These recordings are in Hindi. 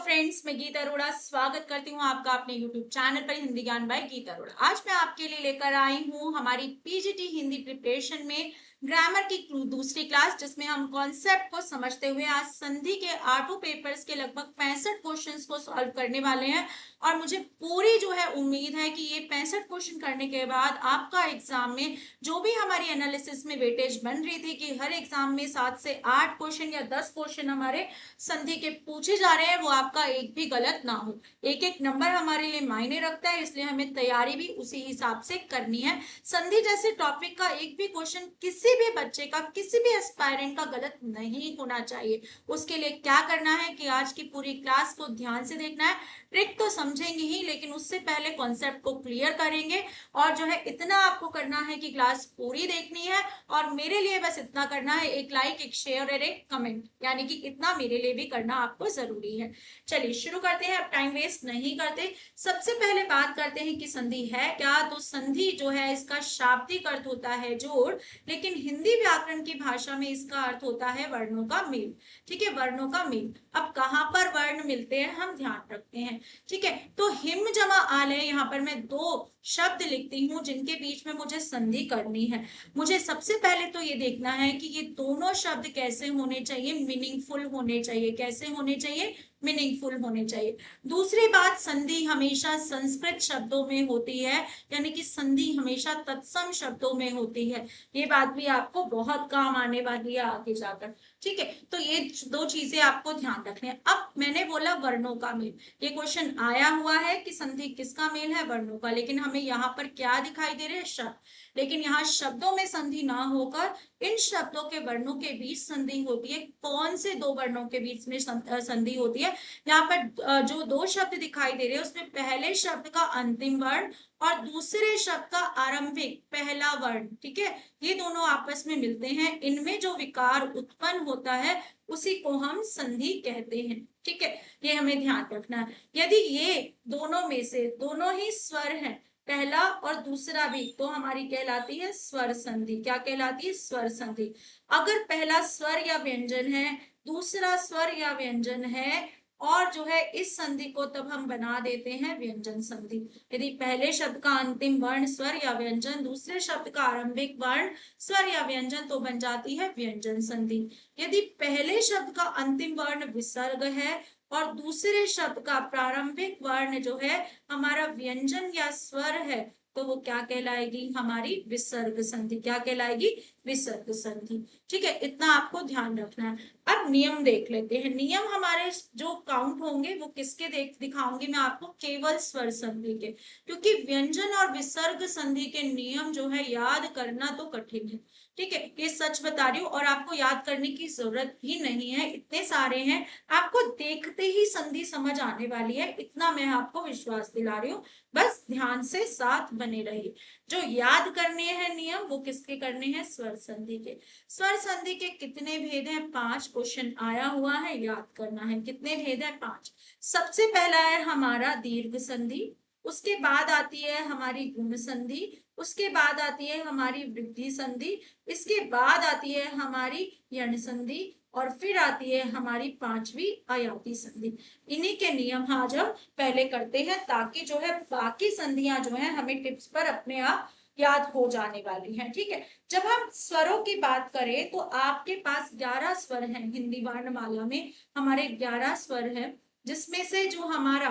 फ्रेंड्स, मैं गीता अरोड़ा स्वागत करती हूँ आपका अपने यूट्यूब चैनल पर हिंदी ज्ञान बाय गीता अरोड़ा। आज मैं आपके लिए लेकर आई हूँ हमारी पीजीटी हिंदी प्रिपरेशन में ग्रामर की दूसरी क्लास, जिसमें हम कॉन्सेप्ट को समझते हुए आज संधि के आठों पेपर्स के लगभग 65 क्वेश्चंस को सॉल्व करने वाले हैं। और मुझे पूरी जो है उम्मीद है कि ये 65 क्वेश्चन करने के बाद आपका एग्जाम में जो भी हमारी एनालिसिस में वेटेज बन रही थी कि हर एग्जाम में 7 से 8 क्वेश्चन या 10 क्वेश्चन हमारे संधि के पूछे जा रहे हैं, वो आपका एक भी गलत ना हो। एक एक नंबर हमारे लिए मायने रखता है, इसलिए हमें तैयारी भी उसी हिसाब से करनी है। संधि जैसे टॉपिक का एक भी क्वेश्चन किसी भी बच्चे का, किसी भी एस्पायरेंट का गलत नहीं होना चाहिए। उसके लिए क्या करना है कि आज की पूरी क्लास को ध्यान से देखना है। ट्रिक तो समझेंगे ही, लेकिन उससे पहले कॉन्सेप्ट को क्लियर करेंगे। और जो है इतना आपको करना है कि क्लास पूरी देखनी है, और मेरे लिए बस इतना करना है, एक लाइक, एक शेयर और एक कमेंट, यानी कि इतना मेरे लिए भी करना आपको जरूरी है। चलिए शुरू करते हैं, अब टाइम वेस्ट नहीं करते। सबसे पहले बात करते हैं कि संधि है क्या। तो संधि जो है इसका शाब्दिक अर्थ होता है जोड़, लेकिन हिंदी व्याकरण की भाषा में इसका अर्थ होता है वर्णों का मेल। ठीक है, वर्णों का मेल। अब कहाँ पर वर्ण मिलते हैं हम ध्यान रखते हैं। ठीक है, तो हिम जमा आलय, यहाँ पर मैं दो शब्द लिखती हूँ जिनके बीच में मुझे संधि करनी है। मुझे सबसे पहले तो ये देखना है कि ये दोनों शब्द कैसे होने चाहिए, मीनिंगफुल होने चाहिए। कैसे होने चाहिए? मीनिंगफुल होने चाहिए। दूसरी बात, संधि हमेशा संस्कृत शब्दों में होती है, यानी कि संधि हमेशा तत्सम शब्दों में होती है। ये बात भी आपको बहुत काम आने वाली है आगे जाकर। ठीक है, तो ये दो चीजें आपको ध्यान रखनी है। अब मैंने बोला वर्णों का मेल, ये क्वेश्चन आया हुआ है कि संधि किसका मेल है? वर्णों का। लेकिन हमें यहाँ पर क्या दिखाई दे रहे हैं? शब्द। लेकिन यहाँ शब्दों में संधि ना होकर इन शब्दों के वर्णों के बीच संधि होती है। कौन से दो वर्णों के बीच में संधि होती है? यहाँ पर जो दो शब्द दिखाई दे रहे हैं उसमें पहले शब्द का अंतिम वर्ण और दूसरे शब्द का आरंभिक पहला वर्ण, ठीक है, ये दोनों आपस में मिलते हैं। इनमें जो विकार उत्पन्न होता है उसी को हम संधि कहते हैं। ठीक है, ये हमें ध्यान रखना है। यदि ये दोनों में से दोनों ही स्वर हैं, पहला और दूसरा भी, तो हमारी कहलाती है स्वर संधि। क्या कहलाती है? स्वर संधि। अगर पहला स्वर या व्यंजन है, दूसरा स्वर या व्यंजन है, और जो है इस संधि को तब हम बना देते हैं व्यंजन संधि। यदि पहले शब्द का अंतिम वर्ण स्वर या व्यंजन, दूसरे शब्द का आरंभिक वर्ण स्वर या व्यंजन, तो बन जाती है व्यंजन संधि। यदि पहले शब्द का अंतिम वर्ण विसर्ग है और दूसरे शब्द का प्रारंभिक वर्ण जो है हमारा व्यंजन या स्वर है, तो वो क्या कहलाएगी? हमारी विसर्ग संधि। क्या कहलाएगी? विसर्ग संधि। ठीक है, इतना आपको ध्यान रखना है। अब नियम देख लेते हैं। नियम हमारे जो काउंट होंगे वो किसके दिखाऊंगी मैं आपको? केवल स्वर संधि के, क्योंकि व्यंजन और विसर्ग संधि के नियम जो है याद करना तो कठिन है। ठीक है, ये सच बता रही हूँ, और आपको याद करने की जरूरत भी नहीं है, इतने सारे हैं, आपको देखते ही संधि समझ आने वाली है, इतना मैं आपको विश्वास दिला रही हूँ। बस ध्यान से साथ बने रहिए। जो याद करने हैं नियम, वो किसके करने हैं? स्वर संधि के। स्वर संधि के कितने भेद हैं? 5 क्वेश्चन आया हुआ है, याद करना है। कितने भेद हैं? 5। सबसे पहला है हमारा दीर्घ संधि, उसके बाद आती है हमारी गुण संधि, उसके बाद आती है हमारी वृद्धि संधि, इसके बाद आती है हमारी यण संधि, और फिर आती है हमारी 5वीं अयाति संधि। इन्हीं के नियम आज हम पहले करते हैं, ताकि जो है बाकी संधियां जो है हमें टिप्स पर अपने आप याद हो जाने वाली हैं। ठीक है, जब हम स्वरों की बात करें तो आपके पास 11 स्वर हैं हिंदी वर्णमाला में। हमारे 11 स्वर हैं, जिसमें से जो हमारा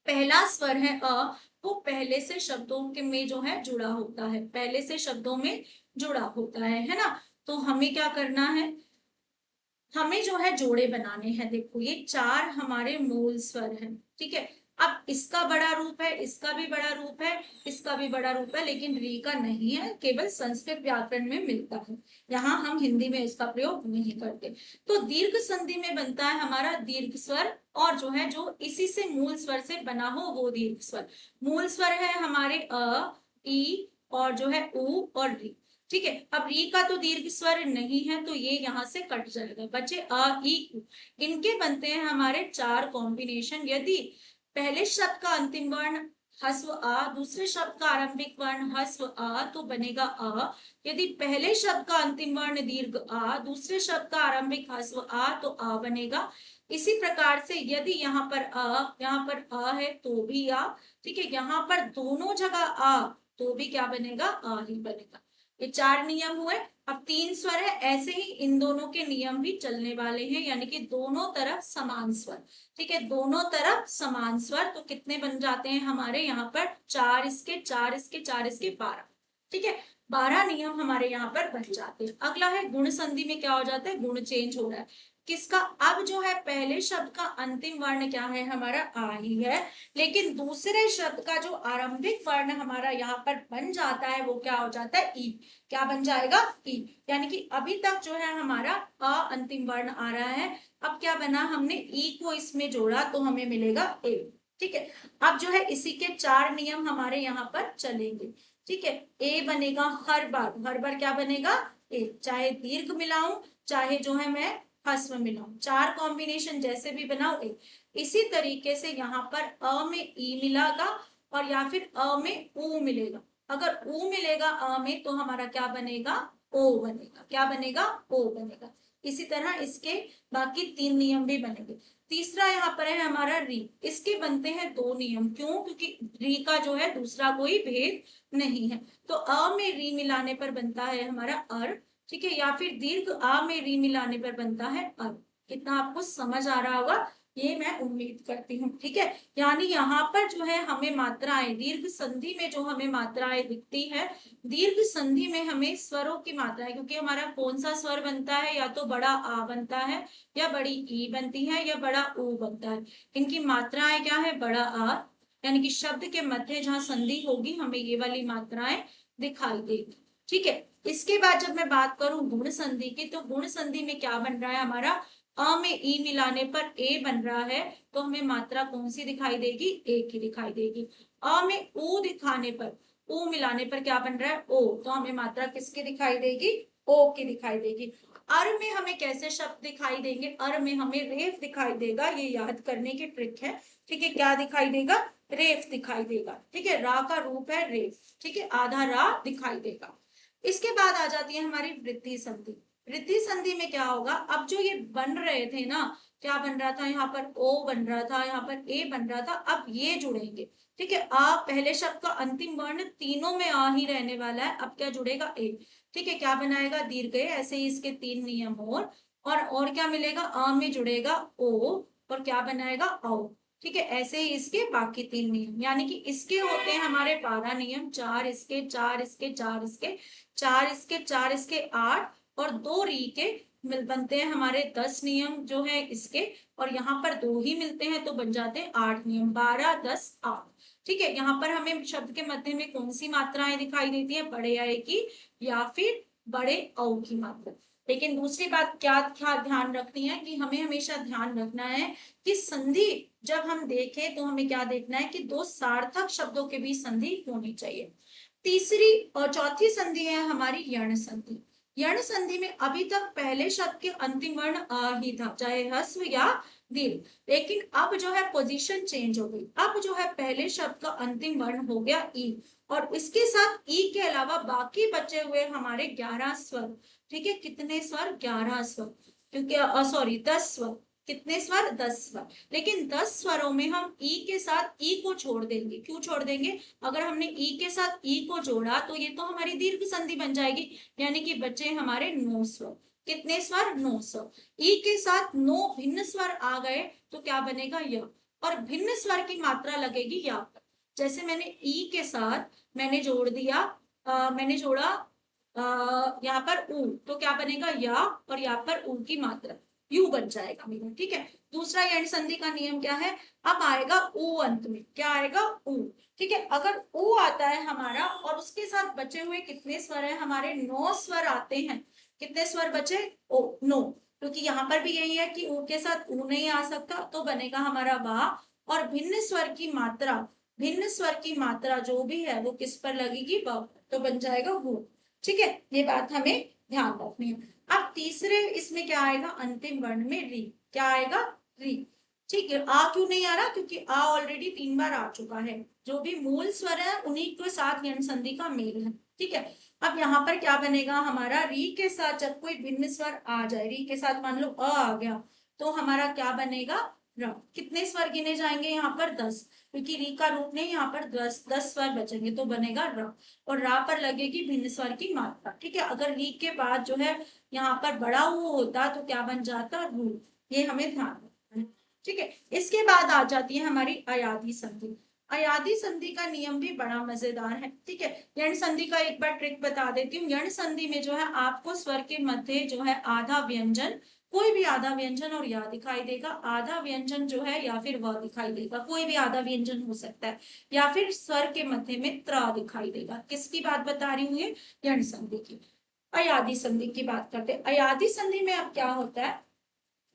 पहला स्वर है अ, वो पहले से शब्दों के में जो है जुड़ा होता है, पहले से शब्दों में जुड़ा होता है ना। तो हमें क्या करना है? हमें जो है जोड़े बनाने हैं। देखो, ये 4 हमारे मूल स्वर हैं। ठीक है, अब इसका बड़ा रूप है, इसका भी बड़ा रूप है, इसका भी बड़ा रूप है, लेकिन री का नहीं है, केवल संस्कृत व्याकरण में मिलता है। यहाँ हम हिंदी में इसका प्रयोग नहीं करते। तो दीर्घ संधि में बनता है हमारा दीर्घ स्वर, और जो है जो इसी से मूल स्वर से बना हो वो दीर्घ स्वर। मूल स्वर है हमारे अ, ई, और जो है उ और री। ठीक है, अब री का तो दीर्घ स्वर नहीं है, तो ये यहाँ से कट जाएगा, बचे अ ई उ। इनके बनते हैं हमारे 4 कॉम्बिनेशन। यदि पहले शब्द का अंतिम वर्ण हस्व आ, दूसरे शब्द का आरंभिक वर्ण हस्व आ, तो बनेगा अ। यदि पहले शब्द का अंतिम वर्ण दीर्घ आ, दूसरे शब्द का आरंभिक हस्व आ, तो आ बनेगा। इसी प्रकार से यदि यहाँ पर अ है तो भी आ, ठीक है, यहाँ पर दोनों जगह आ तो भी क्या बनेगा, आ ही बनेगा। ये 4 नियम हुए। अब 3 स्वर है, ऐसे ही इन दोनों के नियम भी चलने वाले हैं, यानी कि दोनों तरफ समान स्वर। ठीक है, दोनों तरफ समान स्वर, तो कितने बन जाते हैं हमारे यहाँ पर, 4 इसके 4 इसके 4 इसके 12। ठीक है, 12 नियम हमारे यहाँ पर बन जाते हैं। अगला है गुण संधि में क्या हो जाता है, गुण चेंज हो रहा है किसका, अब जो है पहले शब्द का अंतिम वर्ण क्या है हमारा, आ ही है, लेकिन दूसरे शब्द का जो आरंभिक वर्ण हमारा यहाँ पर बन जाता है वो क्या हो जाता है, ई। क्या बन जाएगा, ई। यानी कि अभी तक जो है हमारा अ अंतिम वर्ण आ रहा है, अब क्या बना, हमने ई को इसमें जोड़ा तो हमें मिलेगा ए। ठीक है, अब जो है इसी के 4 नियम हमारे यहाँ पर चलेंगे। ठीक है, ए बनेगा हर बार क्या बनेगा, ए, चाहे दीर्घ मिलाऊं चाहे जो है मैं ह्रस्व मिलाऊं, 4 कॉम्बिनेशन जैसे भी बनाओ ए। इसी तरीके से यहाँ पर अ में ई मिलेगा और या फिर अ में ऊ मिलेगा। अगर ऊ मिलेगा अ में तो हमारा क्या बनेगा, ओ बनेगा। क्या बनेगा, ओ बनेगा। इसी तरह इसके बाकी 3 नियम भी बनेंगे। तीसरा यहाँ पर है हमारा री, इसके बनते हैं 2 नियम। क्यों, क्योंकि री का जो है दूसरा कोई भेद नहीं है, तो अ में री मिलाने पर बनता है हमारा अर। ठीक है, या फिर दीर्घ आ में री मिलाने पर बनता है अर। कितना आपको समझ आ रहा होगा, ये मैं उम्मीद करती हूँ। ठीक है, यानी यहाँ पर जो है हमें मात्राएं, दीर्घ संधि में जो हमें मात्राएं दिखती है, दीर्घ संधि में हमें स्वरों की मात्राएं, क्योंकि हमारा कौन सा स्वर बनता है, या तो बड़ा आ बनता है, या बड़ी ई बनती है, या बड़ा ऊ बनता है। इनकी मात्राएं क्या है, बड़ा आ, यानी कि शब्द के मध्य जहां संधि होगी हमें ये वाली मात्राएं दिखाई देगी। ठीक है, इसके बाद जब मैं बात करूं गुण संधि की, तो गुण संधि में क्या बन रहा है हमारा, अ में ई मिलाने पर ए बन रहा है, तो हमें मात्रा कौन सी दिखाई देगी, ए की दिखाई देगी। अ में ऊ दिखाने पर, ऊ मिलाने पर क्या बन रहा है, ओ, तो हमें मात्रा किसकी दिखाई देगी, ओ की दिखाई देगी। अर में हमें कैसे शब्द दिखाई देंगे, अर में हमें रेफ दिखाई देगा, ये याद करने की ट्रिक है। ठीक है, क्या दिखाई देगा, रेफ दिखाई देगा। ठीक है, रा का रूप है रेफ। ठीक है, आधा रा दिखाई देगा। इसके बाद आ जाती है हमारी वृद्धि संधि। वृद्धि संधि में क्या होगा, अब जो ये बन रहे थे ना, क्या बन रहा था, यहाँ पर ओ बन रहा था, यहाँ पर ए बन रहा था, अब ये जुड़ेंगे। ठीक है, आ पहले शब्द का अंतिम वर्ण, तीनों में आ ही रहने वाला है, अब क्या जुड़ेगा, ए। ठीक है, क्या बनाएगा, दीर्घ। ऐसे ही इसके 3 नियम और क्या मिलेगा, आ में जुड़ेगा ओ, और क्या बनाएगा, औ। ठीक है, ऐसे ही इसके बाकी 3 नियम, यानी कि इसके होते हैं हमारे 12 नियम, 4 इसके 4 इसके 4 इसके 4 इसके 4 इसके 8, और 2 री के मिल बनते हैं हमारे 10 नियम जो है इसके, और यहाँ पर 2 ही मिलते हैं तो बन जाते हैं 8 नियम, 12 10 8। ठीक है, यहाँ पर हमें शब्द के मध्य में कौन सी मात्राएं दिखाई देती है, बड़े आए की या फिर बड़े औ की मात्रा। लेकिन दूसरी बात क्या क्या ध्यान रखनी है, कि हमें हमेशा ध्यान रखना है कि संधि जब हम देखें तो हमें क्या देखना है, कि 2 सार्थक शब्दों के बीच संधि होनी चाहिए। तीसरी और चौथी संधि है हमारी यण संधि। यण संधि में अभी तक पहले शब्द के अंतिम वर्ण अ ही था, चाहे ह्रस्व या दीर्घ, लेकिन अब जो है पोजीशन चेंज हो गई। अब जो है पहले शब्द का अंतिम वर्ण हो गया ई, और इसके साथ ई के अलावा बाकी बचे हुए हमारे 11 स्वर। ठीक है, कितने स्वर, 11 स्वर, क्योंकि सॉरी 10 स्वर। कितने स्वर, 10 स्वर। लेकिन 10 स्वरों में हम ई के साथ ई को छोड़ देंगे। क्यों छोड़ देंगे, अगर हमने ई के साथ ई को जोड़ा तो ये तो हमारी दीर्घ संधि बन जाएगी, यानी कि बचे हमारे 9 स्वर। कितने स्वर, 9 स्वर। ई के साथ 9 भिन्न स्वर आ गए तो क्या बनेगा, य, और भिन्न स्वर की मात्रा लगेगी या पर। जैसे मैंने ई के साथ मैंने जोड़ दिया, मैंने जोड़ा यहाँ पर ऊ, तो क्या बनेगा, या, और यहाँ पर ऊ की मात्रा यू बन जाएगा मेरा। ठीक है, दूसरा यण संधि का नियम क्या है, अब आएगा ऊ अंत में, क्या आएगा, ऊ। ठीक है, अगर ऊ आता है हमारा और उसके साथ बचे हुए कितने स्वर है हमारे, 9 स्वर आते हैं। कितने स्वर बचे, ओ 9, क्योंकि यहाँ पर भी यही है कि ऊ के साथ ऊ नहीं आ सकता, तो बनेगा हमारा वा, और भिन्न स्वर की मात्रा, भिन्न स्वर की मात्रा जो भी है वो किस पर लगेगी, व, तो बन जाएगा वो। ठीक है, ये बात हमें ध्यान रखनी है। अब तीसरे इसमें क्या आएगा, अंतिम वर्ण में री, क्या आएगा, री। ठीक है, आ क्यों नहीं आ रहा, क्योंकि आ ऑलरेडी 3 बार आ चुका है। जो भी मूल स्वर है उन्हीं के साथ यण संधि का मेल है। ठीक है, अब यहाँ पर क्या बनेगा हमारा, री के साथ जब कोई भिन्न स्वर आ जाए, री के साथ मान लो अ आ गया, तो हमारा क्या बनेगा, र। कितने स्वर गिने जाएंगे यहाँ पर, 10, क्योंकि री का रूप नहीं, यहाँ पर 10 स्वर बचेंगे तो बनेगा र। और रा पर लगेगी भिन्न स्वर की मात्रा। ठीक है, अगर री के बाद जो है यहाँ पर बड़ा ऊ होता तो क्या बन जाता, रू। ये हमें ध्यान रखना है। ठीक है, इसके बाद आ जाती है हमारी अयादी संधि। अयादी संधि का नियम भी बड़ा मजेदार है। ठीक है, यण संधि का एक बार ट्रिक बता देती हूँ। यण संधि में जो है आपको स्वर के मध्य जो है आधा व्यंजन, कोई भी आधा व्यंजन और या दिखाई देगा, आधा व्यंजन जो है या फिर व दिखाई देगा, कोई भी आधा व्यंजन हो सकता है, या फिर स्वर के मध्य में त्र दिखाई देगा। किसकी बात बता रही हूँ, ये यण संधि की। अयादी संधि की बात करते हैं। अयादी संधि में अब क्या होता है,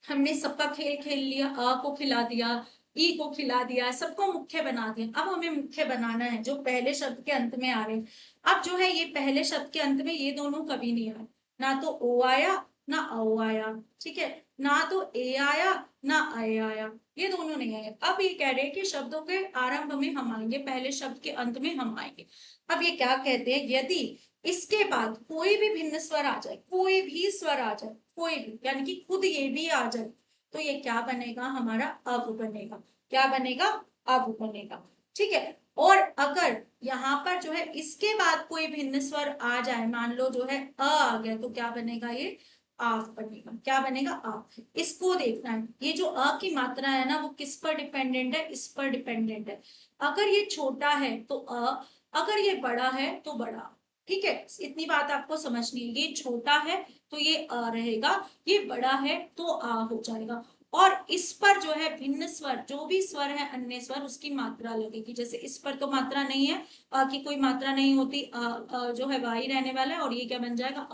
हमने सबका खेल खेल लिया, अ को खिला दिया, ई को खिला दिया, सबको मुख्य बना दिया। अब हमें मुख्य बनाना है जो पहले शब्द के अंत में आ रहे हैं। अब जो है ये पहले शब्द के अंत में ये दोनों कभी नहीं आए, ना तो ओ आया ना औ आया। ठीक है, ना तो ए आया ना ए आया, ये दोनों नहीं आए। अब ये कह रहे हैं कि शब्दों के आरंभ में हम आएंगे, पहले शब्द के अंत में हम आएंगे। अब ये क्या कहते हैं, यदि इसके बाद कोई भी भिन्न स्वर आ जाए, कोई भी स्वर आ जाए, कोई भी, यानी कि खुद ये भी आ जाए, तो ये क्या बनेगा, हमारा अब बनेगा। क्या बनेगा, अब बनेगा। ठीक है, और अगर यहाँ पर जो है इसके बाद कोई भिन्न स्वर आ जाए, मान लो जो है अ आ गया, तो क्या बनेगा, ये आफ बनेगा। क्या बनेगा, आफ। इसको देखना है, ये जो अ की मात्रा है ना, वो किस पर डिपेंडेंट है, इस पर डिपेंडेंट है। अगर ये छोटा है तो अ, अगर ये बड़ा है तो बड़ा। ठीक है, इतनी बात आपको समझनी है। ये छोटा है तो ये अ रहेगा, ये बड़ा है तो आ हो जाएगा। और इस पर जो है भिन्न स्वर, जो भी स्वर है अन्य स्वर, उसकी मात्रा लगेगी। जैसे इस पर तो मात्रा नहीं है, अ की कोई मात्रा नहीं होती, जो है वाही रहने वाला है, और ये क्या बन जाएगा,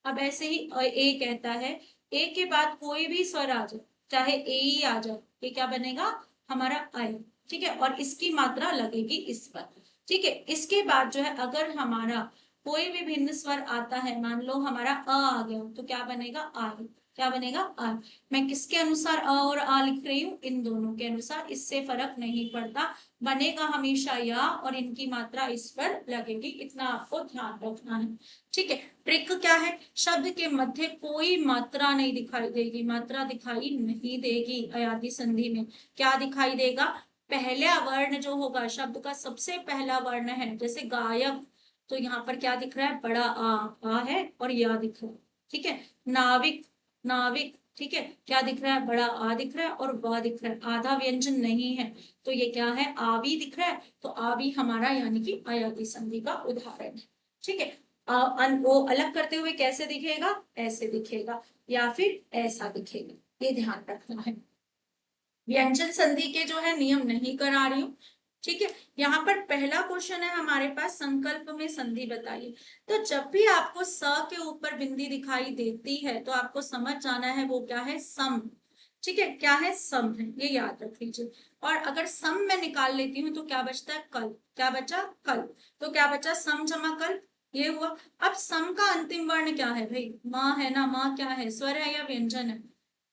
अब ऐसे ही ए कहता है, ए के बाद कोई भी स्वर आ जाए, चाहे ए ही आ जाए, ये क्या बनेगा, हमारा आई। ठीक है, और इसकी मात्रा लगेगी इस पर। ठीक है, इसके बाद जो है अगर हमारा कोई भी भिन्न स्वर आता है, मान लो हमारा अ आ गया, तो क्या बनेगा, आ। क्या बनेगा, आ। मैं किसके अनुसार अ और आ लिख रही हूँ, इन दोनों के अनुसार, इससे फर्क नहीं पड़ता, बनेगा हमेशा या, और इनकी मात्रा इस पर लगेगी। इतना आपको ध्यान रखना है। ठीक है, ट्रिक क्या है, शब्द के मध्य कोई मात्रा नहीं दिखाई देगी, मात्रा दिखाई नहीं देगी अयादी संधि में। क्या दिखाई देगा, पहला वर्ण जो होगा शब्द का, सबसे पहला वर्ण है, जैसे गायक, तो यहाँ पर क्या दिख रहा है, बड़ा आ है, और या दिख रहा है। ठीक है, नाविक, नाविक, ठीक है, क्या दिख रहा है, बड़ा आ दिख रहा है और व दिख रहा है, आधा व्यंजन नहीं है, तो ये क्या है, आ भी दिख रहा है, तो आ भी हमारा यानी कि अयादी संधि का उदाहरण है। ठीक है, वो अलग करते हुए कैसे दिखेगा, ऐसे दिखेगा, या फिर ऐसा दिखेगा, ये ध्यान रखना है। व्यंजन संधि के जो है नियम नहीं करा रही हूँ। ठीक है, यहाँ पर पहला क्वेश्चन है हमारे पास, संकल्प में संधि बताइए। तो जब भी आपको स के ऊपर बिंदी दिखाई देती है तो आपको समझ जाना है वो क्या है, सम। ठीक है, क्या है, सम है, ये याद रख लीजिए। और अगर सम मैं निकाल लेती हूँ तो क्या बचता है, कल। क्या बचा, कल। तो क्या बचा, सम जमा कल, ये हुआ। अब सम का अंतिम वर्ण क्या है भाई, माँ है ना, माँ क्या है, स्वर है या व्यंजन है,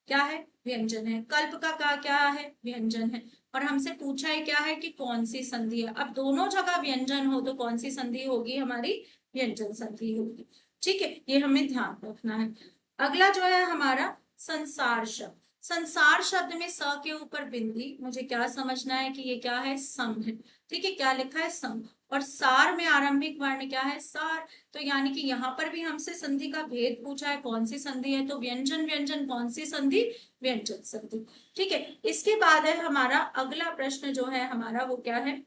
क्या है, व्यंजन है। कल्प का क्या है, व्यंजन है। और हमसे पूछा है क्या है, कि कौन सी संधि है। अब दोनों जगह व्यंजन हो तो कौन सी संधि होगी, हमारी व्यंजन संधि होगी। ठीक है, ये हमें ध्यान रखना है। अगला जो है हमारा संसार शब्द। संसार शब्द में स के ऊपर बिंदी, मुझे क्या समझना है कि ये क्या है, सम है। ठीक है, क्या लिखा है, सम। और सार में आरंभिक वर्ण क्या है, सार। तो यानी कि यहाँ पर भी हमसे संधि का भेद पूछा है, कौन सी संधि है, तो व्यंजन, व्यंजन कौन सी संधि, व्यंजन संधि। ठीक है, इसके बाद है हमारा अगला प्रश्न जो है हमारा, वो क्या है,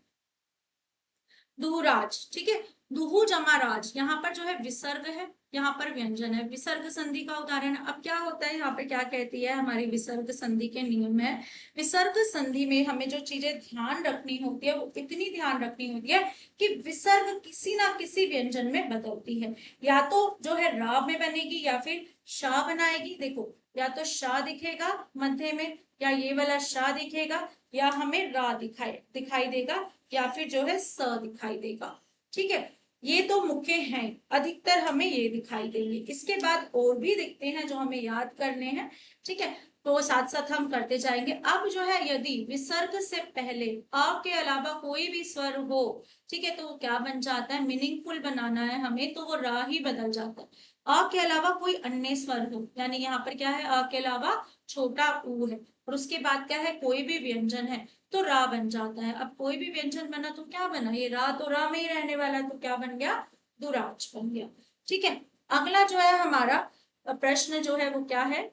दुहराज। ठीक है, दुहु जमा राज, यहाँ पर जो है विसर्ग है, यहाँ पर व्यंजन है, विसर्ग संधि का उदाहरण है। अब क्या होता है, यहाँ पे क्या कहती है हमारी विसर्ग संधि के नियम है। विसर्ग संधि में हमें जो चीजें ध्यान रखनी होती है, वो इतनी ध्यान रखनी होती है कि विसर्ग किसी ना किसी व्यंजन में बदलती है। या तो जो है रा में बनेगी, या फिर शाह बनाएगी। देखो, या तो शाह दिखेगा मध्य में, या ये वाला शाह दिखेगा, या हमें रा दिखाई देगा, या फिर जो है स दिखाई देगा। ठीक है, ये तो मुख्य हैं, अधिकतर हमें ये दिखाई देंगे। इसके बाद और भी दिखते हैं जो हमें याद करने हैं। ठीक है, तो साथ साथ हम करते जाएंगे। अब जो है यदि विसर्ग से पहले अ के अलावा कोई भी स्वर हो, ठीक है, तो क्या बन जाता है, मीनिंगफुल बनाना है हमें, तो वो रा ही बदल जाता है। अ के अलावा कोई अन्य स्वर हो, यानी यहाँ पर क्या है, अ के अलावा छोटा ऊ है और उसके बाद क्या है, कोई भी व्यंजन है तो रा बन जाता है। अब कोई भी व्यंजन बना तो क्या बना, ये रा तो रा में ही रहने वाला है, तो क्या बन गया, दुराज बन गया। ठीक है, अगला जो है हमारा प्रश्न जो है वो क्या है,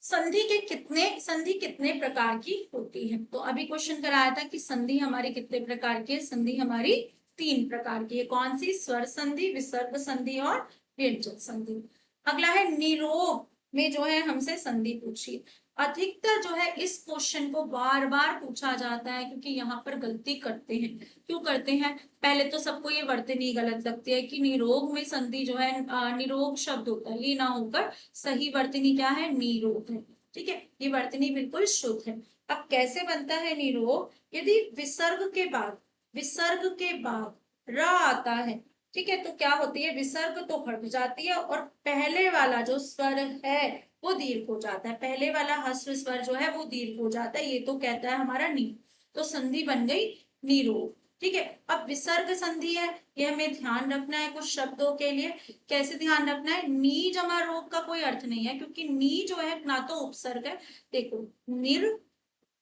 संधि कितने प्रकार की होती है। तो अभी क्वेश्चन कराया था कि संधि हमारी कितने प्रकार की है, संधि हमारी 3 प्रकार की है। कौन सी, स्वर संधि, विसर्ग संधि और व्यंजन संधि। अगला है निरोग में जो है हमसे संधि पूछी। अधिकतर जो है इस क्वेश्चन को बार बार पूछा जाता है, क्योंकि यहाँ पर गलती करते हैं। क्यों करते हैं, पहले तो सबको ये वर्तनी गलत लगती है कि निरोग में संधि जो है निरोग शब्द होता है, ये ना होकर सही वर्तनी क्या है, निरोग है। ठीक है, ये वर्तनी बिल्कुल शुद्ध है। अब कैसे बनता है निरोग, यदि विसर्ग के बाद र आता है, ठीक है, तो क्या होती है, विसर्ग तो हट जाती है और पहले वाला जो स्वर है वो दीर्घ हो जाता है, पहले वाला ह्रस्व स्वर जो है वो दीर्घ हो जाता है, ये तो कहता है हमारा नी। तो संधि बन गई निरोग। ठीक है, अब विसर्ग संधि है, ये हमें ध्यान रखना है कुछ शब्दों के लिए। कैसे ध्यान रखना है, नी जमा रोग का कोई अर्थ नहीं है, क्योंकि नी जो है ना तो उपसर्ग है। देखो, निर,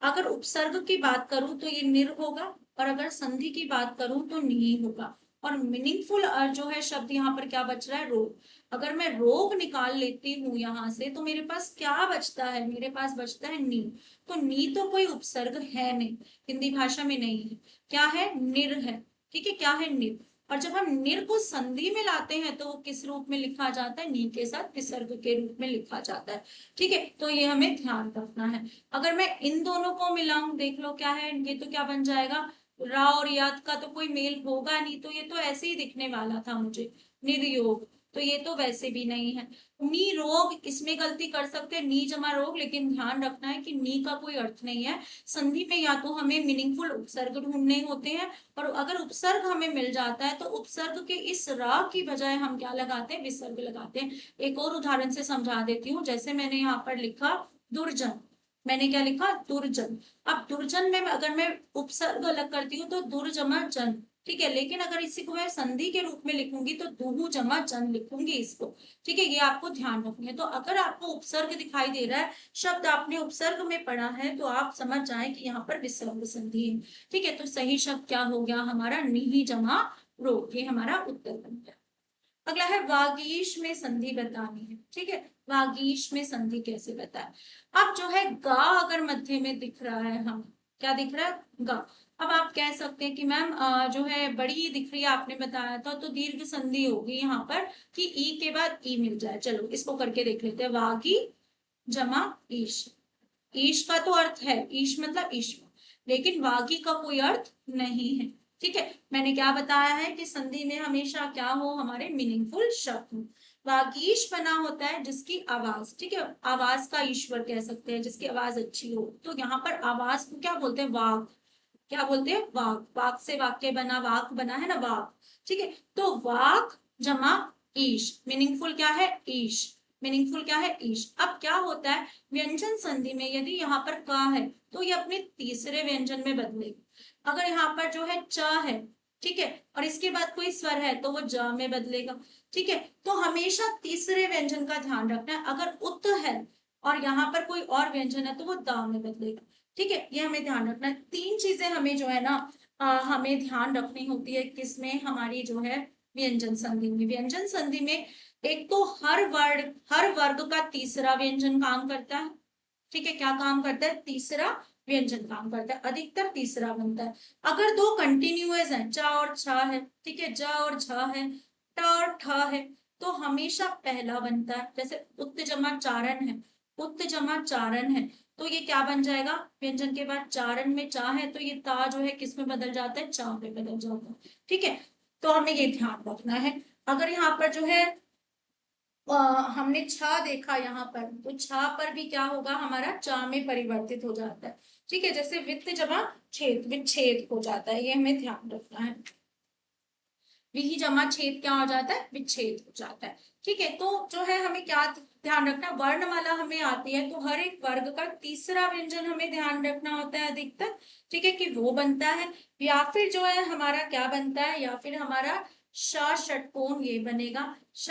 अगर उपसर्ग की बात करूं तो ये निर होगा, और अगर संधि की बात करूं तो नी होगा। और मीनिंगफुल जो है शब्द यहाँ पर क्या बच रहा है, रोग। अगर मैं रोग निकाल लेती हूँ यहाँ से तो मेरे पास क्या बचता है, मेरे पास बचता है नी। तो नी तो कोई उपसर्ग है नहीं, हिंदी भाषा में नहीं है, क्या है, निर है। ठीक है, क्या है, निर। और जब हम निर को संधि में लाते हैं तो वो किस रूप में लिखा जाता है, नी के साथ विसर्ग के रूप में लिखा जाता है। ठीक है, तो ये हमें ध्यान रखना है। अगर मैं इन दोनों को मिलाऊं, देख लो क्या है, ये तो क्या बन जाएगा, रा और याद का तो कोई मेल होगा नहीं, तो ये तो ऐसे ही दिखने वाला था मुझे, निर्योग। तो ये तो वैसे भी नहीं है। नी रोग, इसमें गलती कर सकते हैं, नी जमा रोग, लेकिन ध्यान रखना है कि नी का कोई अर्थ नहीं है। संधि में या तो हमें मीनिंगफुल उपसर्ग ढूंढने होते हैं, और अगर उपसर्ग हमें मिल जाता है तो उपसर्ग के इस रा की बजाय हम क्या लगाते हैं, विसर्ग लगाते हैं। एक और उदाहरण से समझा देती हूँ, जैसे मैंने यहाँ पर लिखा दुर्जन, मैंने क्या लिखा, दुर्जन। अब दुर्जन में अगर मैं उपसर्ग अलग करती हूँ तो दुर जमा जन, ठीक है, लेकिन अगर इसी को मैं संधि के रूप में लिखूंगी तो दुहु जमा जन लिखूंगी इसको। ठीक है, ये आपको ध्यान रखना है। तो अगर आपको उपसर्ग दिखाई दे रहा है, शब्द आपने उपसर्ग में पढ़ा है, तो आप समझ जाए कि यहाँ पर विसर्ग संधि है। ठीक है, तो सही शब्द क्या हो गया हमारा, निहि जमा रो, ये हमारा उत्तर बन गया। अगला है वागीश में संधि बतानी है। ठीक है, वागीश में संधि कैसे बताए। अब जो है गा अगर मध्य में दिख रहा है, हम क्या दिख रहा है, गा। अब आप कह सकते हैं कि मैम जो है बड़ी दिख रही है, आपने बताया था, तो दीर्घ संधि होगी यहाँ पर कि ई के बाद ई मिल जाए। चलो इसको करके देख लेते हैं, वागी जमा ईश। ईश का तो अर्थ है, ईश मतलब ईश्वर, लेकिन वागी का कोई अर्थ नहीं है। ठीक है, मैंने क्या बताया है कि संधि में हमेशा क्या हो, हमारे मीनिंगफुल शब्द हो। वागीश बना होता है जिसकी आवाज, ठीक है, आवाज का ईश्वर कह सकते हैं, जिसकी आवाज अच्छी हो। तो यहाँ पर आवाज को क्या बोलते हैं, वाक। क्या बोलते हैं, वाक। वाक से वाक्य बना, वाक बना है ना, वाक। ठीक है, तो वाक जमा ईश, मीनिंगफुल क्या है, ईश। मीनिंगफुल क्या है, ईश। अब क्या होता है, व्यंजन संधि में यदि यहाँ पर का है तो ये अपने तीसरे व्यंजन में बदलेगा। अगर यहाँ पर जो है च है, ठीक है, और इसके बाद कोई स्वर है तो वो ज में बदलेगा। ठीक है, तो हमेशा तीसरे व्यंजन का ध्यान रखना है। अगर उत है और यहाँ पर कोई और व्यंजन है तो वो द में बदलेगा। ठीक है, ये हमें ध्यान रखना है। 3 चीजें हमें जो है ना हमें ध्यान रखनी होती है, किसमें, हमारी जो है व्यंजन संधि में। व्यंजन संधि में एक तो हर वर्ग का तीसरा व्यंजन काम करता है। ठीक है, क्या काम करता है, तीसरा व्यंजन काम करता है, अधिकतर तीसरा बनता है। अगर दो कंटिन्यूअस है, चा और छा है, ठीक है, जा और झा है, ट और ठ है, तो हमेशा पहला बनता है। जैसे उत्त जमा चारण है, उत्त जमा चारण है, तो ये क्या बन जाएगा, व्यंजन के बाद चारण में चा है, तो ये ता जो है किस में बदल जाता है, चा में बदल जाता है। ठीक है, तो हमें ये ध्यान रखना है। अगर यहाँ पर जो है हमने छा देखा यहाँ पर, तो छा पर भी क्या होगा, हमारा चा में परिवर्तित हो जाता है। ठीक है, जैसे वित्त जमा छेद, विच्छेद हो जाता है, ये हमें ध्यान रखना है। विहि जमा छेद क्या हो जाता है, विच्छेद हो जाता है। ठीक है, तो जो है हमें क्या ध्यान रखना वर्णमाला हमें आती है तो हर एक वर्ग का तीसरा व्यंजन हमें ध्यान रखना होता है अधिकतर, ठीक है, कि वो बनता है, या फिर जो है हमारा क्या बनता है, या फिर हमारा श षटकोण ये बनेगा, श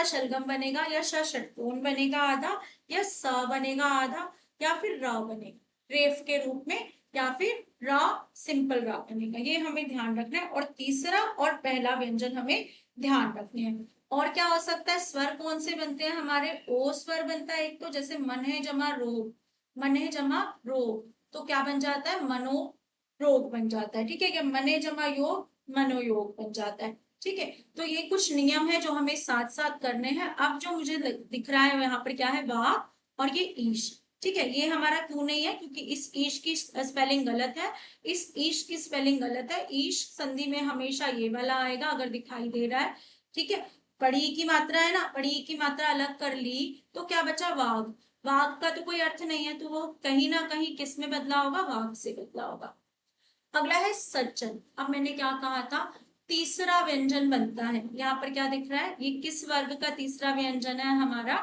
शलगम बनेगा, या श षटकोण बनेगा आधा, या स बनेगा आधा, या फिर र बनेगा रेफ के रूप में, या फिर र सिंपल र बनेगा। ये हमें ध्यान रखना है। और तीसरा और पहला व्यंजन हमें ध्यान रखने हैं। और क्या हो सकता है, स्वर कौन से बनते हैं हमारे, ओ स्वर बनता है एक तो, जैसे मन है जमा रोग, मन है जमा रोग, तो क्या बन जाता है, मनो रोग बन जाता है, ठीक है, क्या मने जमा योग मनोयोग बन जाता है, ठीक है। तो ये कुछ नियम है जो हमें साथ साथ करने हैं। अब जो मुझे दिख रहा है यहाँ पर क्या है, वाह और ये ईश, ठीक है, ये हमारा क्यों नहीं है, क्योंकि इस ईश की स्पेलिंग गलत है, इस ईश की स्पेलिंग गलत है, ईश संधि में हमेशा ये वाला आएगा अगर दिखाई दे रहा है, ठीक है। पढ़ी की मात्रा है ना, पढ़ी की मात्रा अलग कर ली तो क्या बचा, वाघ, वाघ का तो कोई अर्थ नहीं है, तो वो कहीं ना कहीं किस में बदला होगा, वाघ से बदला होगा। अगला है सज्जन। अब मैंने क्या कहा था, तीसरा व्यंजन बनता है, यहाँ पर क्या दिख रहा है, ये किस वर्ग का तीसरा व्यंजन है हमारा,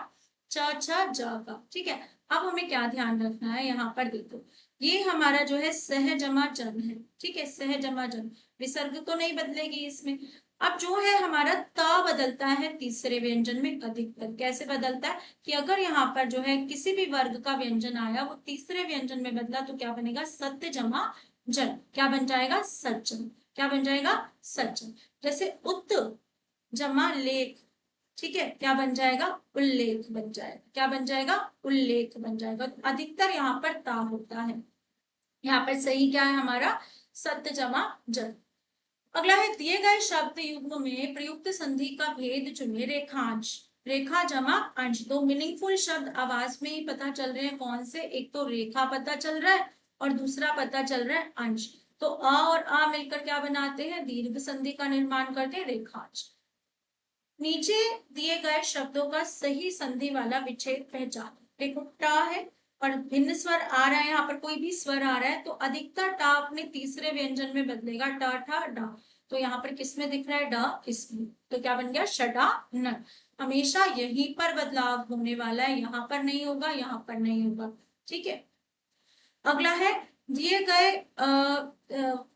च छ ज का, ठीक है। अब हमें क्या ध्यान रखना है, यहाँ पर देखो ये हमारा जो है सह जमा जन है, ठीक है, सह जमा जन, विसर्ग तो नहीं बदलेगी इसमें। अब जो है हमारा त बदलता है तीसरे व्यंजन में अधिकतर, कैसे बदलता है कि अगर यहाँ पर जो है किसी भी वर्ग का व्यंजन आया वो तीसरे व्यंजन में बदला तो क्या बनेगा, सत्य जमा जन, क्या बन जाएगा, सज्जन, क्या बन जाएगा, सज्जन। जैसे उत जमा लेख, ठीक है, क्या बन जाएगा, उल्लेख बन जाएगा, क्या बन जाएगा, उल्लेख बन जाएगा। तो अधिकतर यहाँ पर ता होता है, यहाँ पर सही क्या है हमारा, सत्य जमा जन। अगला है दिए गए शब्द युग्म में प्रयुक्त संधि का भेद चुने, रेखांश, रेखा जमा अंश, दो मीनिंगफुल शब्द आवाज में ही पता चल रहे हैं, कौन से, एक तो रेखा पता चल रहा है और दूसरा पता चल रहा है अंश, तो अ और आ मिलकर क्या बनाते हैं, दीर्घ संधि का निर्माण करते हैं, रेखांश। नीचे दिए गए शब्दों का सही संधि वाला विच्छेद पहचान, देखो ट है और भिन्न स्वर आ रहा है, यहाँ पर कोई भी स्वर आ रहा है तो अधिकतर टा अपने तीसरे व्यंजन में बदलेगा, ट ठा डा, तो यहाँ पर किसमें दिख रहा है, ड इसमें, तो क्या बन गया, शडा न, हमेशा यहीं पर बदलाव होने वाला है, यहाँ पर नहीं होगा, यहाँ पर नहीं होगा, ठीक है। अगला है दिए गए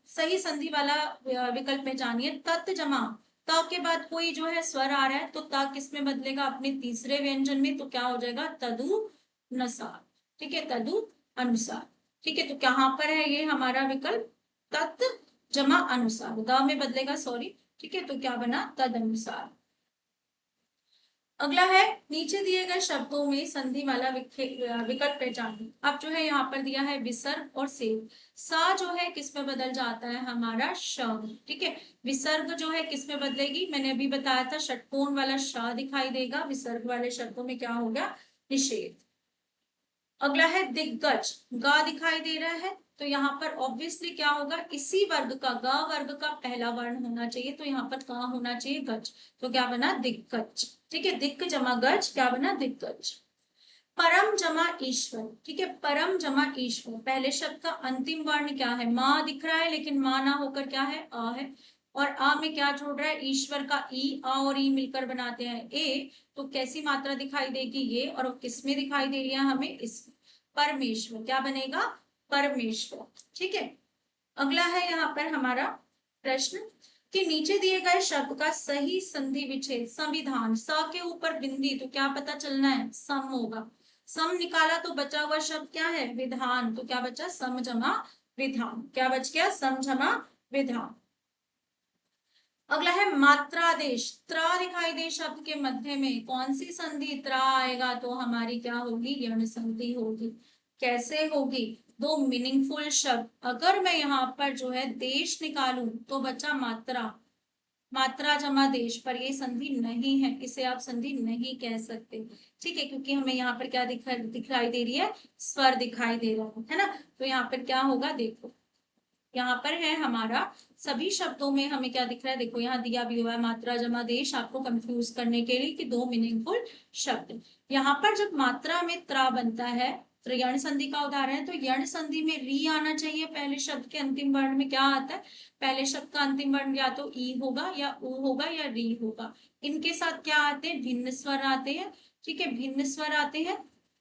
सही संधि वाला विकल्प में जानिए, तत् जमा, त के बाद कोई जो है स्वर आ रहा है तो त किस में बदलेगा, अपने तीसरे व्यंजन में, तो क्या हो जाएगा, तदु नसार, ठीक है, तदु अनुसार, ठीक है। तो कहाँ पर है ये हमारा विकल्प, तत् जमा अनुसार, द में बदलेगा, सॉरी, ठीक है, तो क्या बना, तद अनुसार। अगला है नीचे दिए गए शब्दों में संधि वाला विकल्प पहचानिए। अब जो है यहाँ पर दिया है विसर्ग और सेव, सा जो है किस में बदल जाता है हमारा, श, ठीक है, विसर्ग जो है किस में बदलेगी, मैंने अभी बताया था षटकोण वाला श दिखाई देगा, विसर्ग वाले शब्दों में क्या होगा, निषेध। अगला है दिग्गज, गा दिखाई दे रहा है तो यहाँ पर ऑब्वियसली क्या होगा, इसी वर्ग का, ग वर्ग का पहला वर्ण होना चाहिए, तो यहाँ पर का होना चाहिए गज, तो क्या बना, दिग्गज, ठीक है, दिक्क जमा गज, क्या बना, दिग्गज। परम जमा ईश्वर, ठीक है, परम जमा ईश्वर, पहले शब्द का अंतिम वर्ण क्या है, माँ दिख रहा है लेकिन माँ ना होकर क्या है, अ है, और आ में क्या छोड़ रहा है, ईश्वर का ई, आ और ई मिलकर बनाते हैं ए, तो कैसी मात्रा दिखाई देगी, ये, और किस में दिखाई दे रही है हमें, इसमें, परमेश्वर, क्या बनेगा, परमेश्वर, ठीक है। अगला है यहाँ पर हमारा प्रश्न कि नीचे दिए गए शब्द का सही संधि विच्छेद, संविधान, स के ऊपर बिंदी, तो क्या पता चलना है, सम होगा, सम निकाला तो बचा हुआ शब्द क्या है, विधान, तो क्या बचा, सम जमा विधान, क्या बच गया, सम जमा विधान। अगला है मात्रादेश, त्रा दिखाई दे शब्द के मध्य में, कौन सी संधि, त्रा आएगा तो हमारी क्या होगी, यण संधि होगी। कैसे होगी, दो मीनिंगफुल शब्द, अगर मैं यहाँ पर जो है देश निकालूं तो बचा मात्रा, मात्रा जमा देश, पर ये संधि नहीं है, इसे आप संधि नहीं कह सकते, ठीक है, क्योंकि हमें यहाँ पर क्या दिखाई दे रही है, स्वर दिखाई दे रहा है ना, तो यहाँ पर क्या होगा, देखो यहाँ पर है हमारा सभी शब्दों में हमें क्या दिख रहा है, देखो यहाँ दिया भी हुआ है मात्रा जमा देश, आपको कंफ्यूज करने के लिए कि दो मीनिंगफुल शब्द। यहाँ पर जब मात्रा में त्रा बनता है तो यण संधि का उदाहरण है, तो यण संधि में री आना चाहिए, पहले शब्द के अंतिम वर्ण में क्या आता है, पहले शब्द का अंतिम वर्ण या तो ई होगा या उ होगा या री होगा, इनके साथ क्या आते हैं, भिन्न स्वर आते हैं, ठीक है, भिन्न स्वर आते हैं,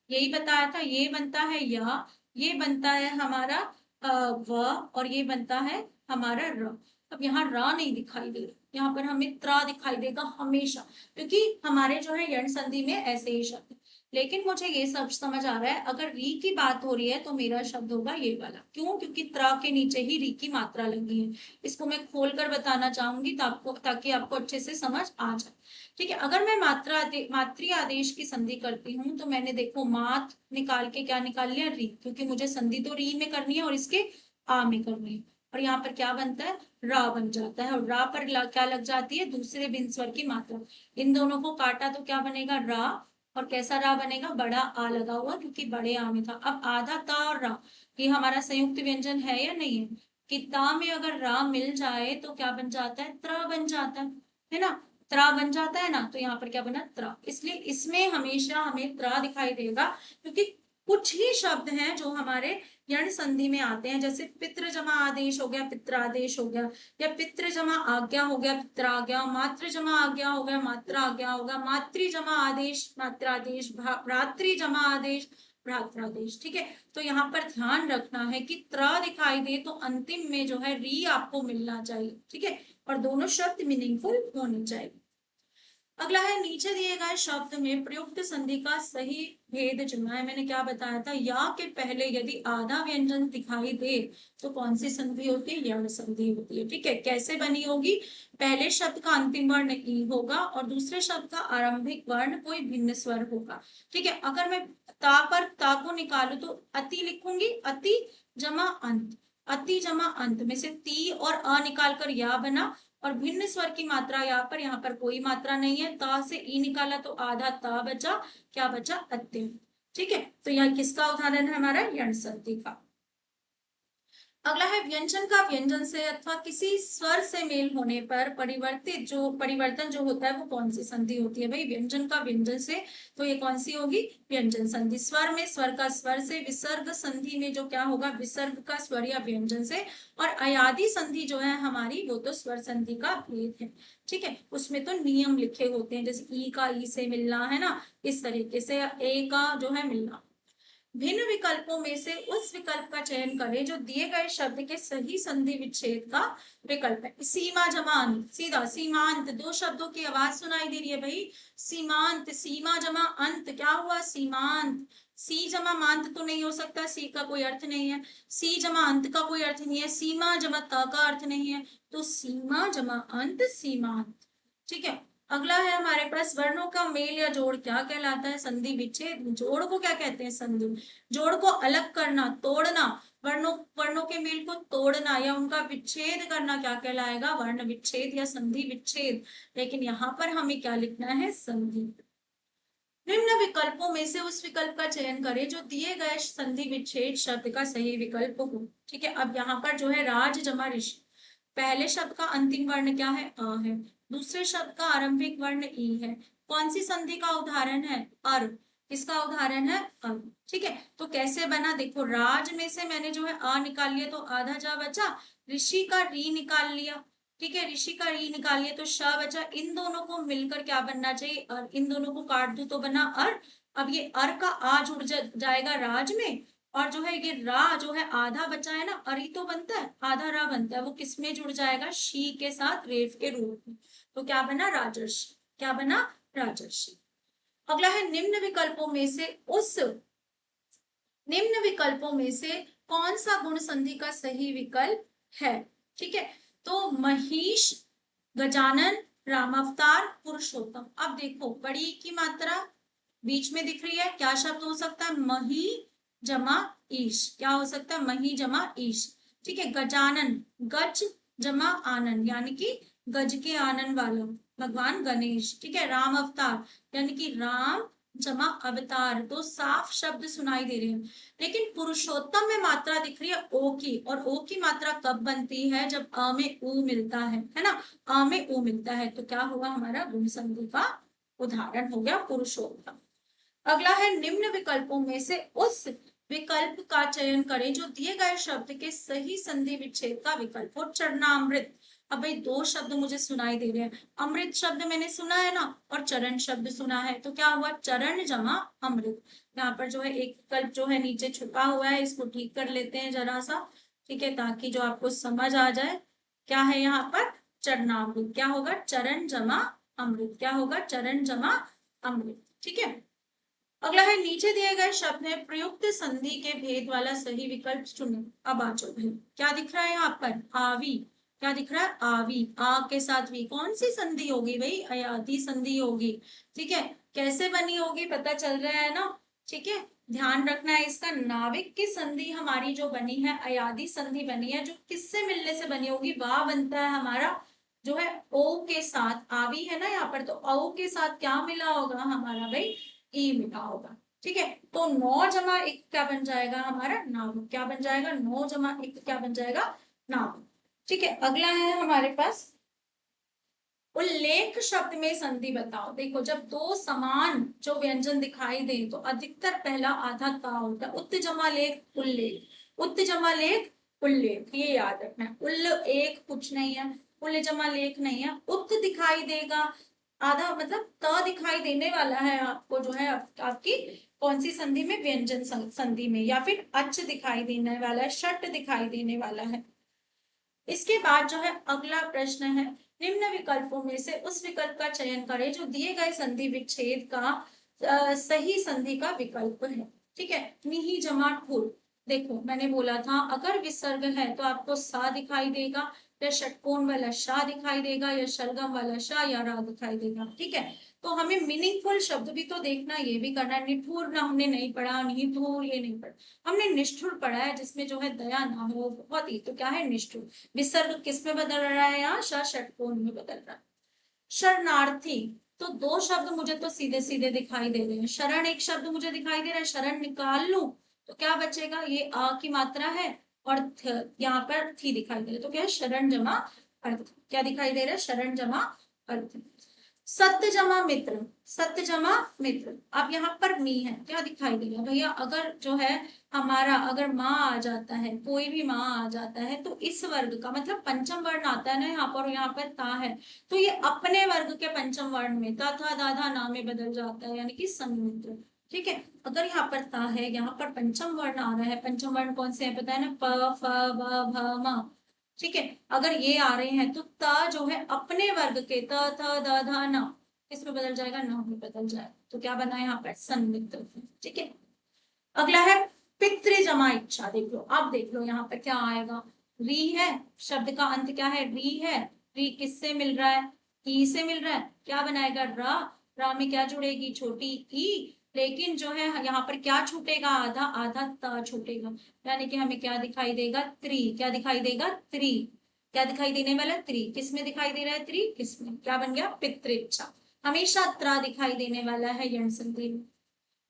यही बताया था। ये बनता है यह, ये बनता है हमारा व, और ये बनता है हमारा र। अब यहाँ र नहीं दिखाई दे रहा, यहाँ पर हमें त्रा दिखाई देगा हमेशा, क्योंकि हमारे जो है यण संधि में ऐसे ही शब्द। लेकिन मुझे ये सब समझ आ रहा है, अगर री की बात हो रही है तो मेरा शब्द होगा ये वाला। क्यों? क्योंकि त्रा के नीचे ही री की मात्रा लगी है। इसको मैं खोलकर बताना चाहूंगी ताकि आपको अच्छे से समझ आ जाए। ठीक है, अगर मैं मातृ आदेश की संधि करती हूँ तो मैंने देखो मात निकाल के क्या निकाल लिया? री, क्योंकि मुझे संधि तो री में करनी है और इसके आ में करनी है। और यहाँ पर क्या बनता है? रा बन जाता है, और रा पर क्या लग जाती है? दूसरे बिन स्वर की मात्रा। इन दोनों को काटा तो क्या बनेगा? रा। और कैसा रा बनेगा? बड़ा आ लगा हुआ, क्योंकि बड़े आ में था। अब आधा ता और रा, ये हमारा संयुक्त व्यंजन है या नहीं है? कि ता में अगर रा मिल जाए तो क्या बन जाता है? त्र बन जाता है ना? त्रा बन जाता है ना, तो यहाँ पर क्या बना? त्रा। इसलिए इसमें हमेशा हमें त्रा दिखाई देगा, क्योंकि कुछ ही शब्द हैं जो हमारे यण संधि में आते हैं, जैसे पितृ जमा आदेश हो गया, पित्रादेश हो गया, या पितृ जमा आज्ञा हो गया, पित्राज्ञा, मातृ जमा आज्ञा हो गया, मात्राज्ञा होगा, मातृ जमा आदेश, मात्रादेश, भ्रातृ जमा आदेश, भ्रात्रादेश। ठीक है, तो यहाँ पर ध्यान रखना है कि त्रा दिखाई दे तो अंतिम में जो है री आपको मिलना चाहिए। ठीक है, और दोनों शब्द मीनिंगफुल होने चाहिए। अगला है, नीचे दिए गए शब्द में प्रयुक्त संधि का सही भेद चुनना है। मैंने क्या बताया था? या के पहले यदि आधा व्यंजन दिखाई दे तो कौन सी संधि होती है? यण संधि होती है। ठीक है, कैसे बनी होगी? पहले शब्द का अंतिम वर्ण ई होगा और दूसरे शब्द का आरंभिक वर्ण कोई भिन्न स्वर होगा। ठीक है, अगर मैं ता पर ता को निकालू तो अति लिखूंगी, अति जमा अंत, अति जमा अंत में से ती और अ निकाल कर या बना, और भिन्न स्वर की मात्रा यहाँ पर कोई मात्रा नहीं है। ता से ई निकाला तो आधा ता बचा, क्या बचा? अत्यय। ठीक है, तो यह किसका उदाहरण है? हमारा यण संधि का। अगला है, व्यंजन का व्यंजन से अथवा किसी स्वर से मेल होने पर परिवर्तन जो होता है वो कौन सी संधि होती है? भाई व्यंजन का व्यंजन से, तो ये कौन सी होगी? व्यंजन संधि। स्वर में स्वर का स्वर से, विसर्ग संधि में जो क्या होगा? विसर्ग का स्वर या व्यंजन से, और अयादि संधि जो है हमारी वो तो स्वर संधि का भेद है। ठीक है, उसमें तो नियम लिखे होते हैं, जैसे ई का ई से मिलना है ना, इस तरीके से ए का जो है मिलना। भिन्न विकल्पों में से उस विकल्प का चयन करें जो दिए गए शब्द के सही संधि विच्छेद का विकल्प है। सीमा जमा अंत, सीधा सीमांत, दो शब्दों की आवाज सुनाई दे रही है भाई। सीमांत, सीमा जमा अंत, क्या हुआ? सीमांत। सी जमा मांत तो नहीं हो सकता, सी का कोई अर्थ नहीं है। सी जमा अंत का कोई अर्थ नहीं है। सीमा जमा त का अर्थ नहीं है, तो सीमा जमा अंत, सीमांत। ठीक है, अगला है हमारे पास, वर्णों का मेल या जोड़ क्या कहलाता है? संधि विच्छेद। जोड़ को क्या कहते हैं? संधि। जोड़ को अलग करना, तोड़ना, वर्णों वर्णों के मेल को तोड़ना या उनका विच्छेद करना क्या कहलाएगा? वर्ण विच्छेद या संधि विच्छेद। लेकिन यहाँ पर हमें क्या लिखना है? संधि। निम्न विकल्पों में से उस विकल्प का चयन करें जो दिए गए संधि विच्छेद शब्द का सही विकल्प हो। ठीक है, अब यहाँ पर जो है राज जमा ऋषि, पहले शब्द का अंतिम वर्ण क्या है? अ है। दूसरे शब्द का आरंभिक वर्ण ई है। कौन सी संधि का उदाहरण है? अर। इसका उदाहरण है अर। ठीक है, तो कैसे बना? देखो, राज में से मैंने जो है अ निकाल लिया तो आधा जा बचा, ऋषि का री निकाल लिया। ठीक है, ऋषि का री निकाल लिया तो श बचा। इन दोनों को मिलकर क्या बनना चाहिए? अर। इन दोनों को काट दू तो बना अर। अब ये अर का आ जुड़ जाएगा राज में, और जो है ये रा जो है आधा बचा है ना, अरी तो बनता है, आधा रा बनता है, वो किस में जुड़ जाएगा? शी के साथ, रेफ के रूप में। तो क्या बना? राजर्षि। क्या बना? राजर्षि। अगला है, निम्न विकल्पों में से कौन सा गुण संधि का सही विकल्प है? ठीक है, तो महिष, गजानन, रामावतार, पुरुषोत्तम। अब देखो, बड़ी की मात्रा बीच में दिख रही है, क्या शब्द हो सकता है? मही जमा ईश। क्या हो सकता है? मही जमा ईश। ठीक है, गजानन, गज जमा आनंद, यानी कि गज के आनंद वाला भगवान गणेश। ठीक है, राम अवतार, यानी कि राम जमा अवतार। दो साफ शब्द सुनाई दे रहे हैं। लेकिन पुरुषोत्तम में मात्रा दिख रही है ओ की, और ओ की मात्रा कब बनती है? जब अ में ऊ मिलता है ना? अ में ऊ मिलता है तो क्या हुआ? हमारा गुण संधि का उदाहरण हो गया पुरुषोत्तम। अगला है, निम्न विकल्पों में से उस विकल्प का चयन करें जो दिए गए शब्द के सही संधि विच्छेद का विकल्प हो। चरणामृत, अब भाई दो शब्द मुझे सुनाई दे रहे हैं, अमृत शब्द मैंने सुना है ना, और चरण शब्द सुना है, तो क्या हुआ, चरण जमा अमृत। यहाँ पर जो है एक विकल्प जो है नीचे छुपा हुआ है, इसको ठीक कर लेते हैं जरा सा, ठीक है, ताकि जो आपको समझ आ जाए। क्या है यहाँ पर, चरणामृत, क्या होगा, चरण जमा अमृत, क्या होगा, चरण जमा अमृत, ठीक है। अगला है, नीचे दिए गए शब्द में प्रयुक्त संधि के भेद वाला सही विकल्प चुनें। अब आ जाओ भाई, क्या दिख रहा है यहाँ पर, आवी, क्या दिख रहा है, आवी, आ के साथ वी, कौन सी संधि होगी भाई, अयादी संधि होगी, ठीक है। कैसे बनी होगी पता चल रहा है ना, ठीक है। ध्यान रखना है इसका, नाविक की संधि हमारी जो बनी है, अयादी संधि बनी है, जो किससे मिलने से बनी होगी, वाह बनता है हमारा जो है ओ के साथ, आवी है ना यहाँ पर, तो ओ के साथ क्या मिला होगा हमारा भाई, ई मिला होगा, ठीक है। तो 9 जमा 1 क्या बन जाएगा हमारा, नाविक, क्या बन जाएगा, 9 जमा 1 क्या बन जाएगा, नाविक, ठीक है। अगला है हमारे पास, उल्लेख शब्द में संधि बताओ। देखो, जब दो समान जो व्यंजन दिखाई दे तो अधिकतर पहला आधा का होता है, उत्त जमा लेख उल्लेख, उत्त जमा लेख उल्लेख, ये याद रखना है। उल्ल एक कुछ नहीं है, उल्ल जमा लेख नहीं है, उत्त दिखाई देगा, आधा मतलब त दिखाई देने वाला है आपको जो है आपकी कौन सी संधि में, व्यंजन संधि में, या फिर अच दिखाई देने वाला है, षट दिखाई देने वाला है। इसके बाद जो है अगला प्रश्न है, निम्न विकल्पों में से उस विकल्प का चयन करें जो दिए गए संधि विच्छेद का सही संधि का विकल्प है, ठीक है। निही जमा ठुर, देखो मैंने बोला था अगर विसर्ग है तो आपको सा दिखाई देगा, या षटकोण वाला शा दिखाई देगा, या शलगम वाला शा या रा दिखाई देगा, ठीक है। तो हमें मीनिंगफुल शब्द भी तो देखना, ये भी करना है। निठुर ना हमने नहीं पढ़ा, निठुर ये नहीं पढ़ा हमने, निष्ठुर पढ़ा है जिसमें जो है दया ना हो, बहुत ही, तो क्या है, निष्ठुर। विसर्ग किस में बदल रहा है, यहाँ श षटकोण में बदल रहा है। शरणार्थी, तो दो शब्द मुझे तो सीधे सीधे दिखाई दे रहे हैं, शरण एक शब्द मुझे दिखाई दे रहा है, शरण निकाल लू तो क्या बचेगा, ये आ की मात्रा है, और यहाँ पर थी दिखाई दे रहा है, तो क्या है, शरण जमा अर्थ, क्या दिखाई दे रहा है, शरण जमा अर्थ। सत्य जमा मित्र, सत्य जमा मित्र, अब यहाँ पर मी है, क्या दिखाई दे रहा है भैया, अगर जो है हमारा अगर माँ आ जाता है, कोई भी माँ आ जाता है, तो इस वर्ग का मतलब पंचम वर्ण आता है ना यहाँ पर, और यहाँ पर ता है, तो ये अपने वर्ग के पंचम वर्ण में ता था दाधा ना में बदल जाता है, यानी कि सन्मित्र, ठीक है। अगर यहाँ पर ता है, यहाँ पर पंचम वर्ण आ रहा है, पंचम वर्ण कौन से है पता है ना, प फ ब भ म, ठीक है। अगर ये आ रहे हैं तो ता जो है अपने वर्ग के त थ द ध न इसमें बदल जाएगा, न में बदल जाएगा, तो क्या बना यहाँ पर, सन्मित्र, ठीक है। अगला है पितृ जमा इच्छा, देख लो, अब देख लो यहाँ पर क्या आएगा, री है, शब्द का अंत क्या है, री है, री किससे मिल रहा है, ई से मिल रहा है, क्या बनाएगा, रा, रा में क्या जुड़ेगी, छोटी ई, लेकिन जो है यहाँ पर क्या छूटेगा, आधा आधा ता छूटेगा, यानी कि हमें क्या दिखाई देगा, त्रि, क्या दिखाई देगा, त्रि, क्या दिखाई देने वाला, त्रि, किसमें दिखाई दे रहा है, त्रि किसमें, क्या बन गया, पितृच्छा, हमेशा त्रा दिखाई देने वाला है यण संधि में।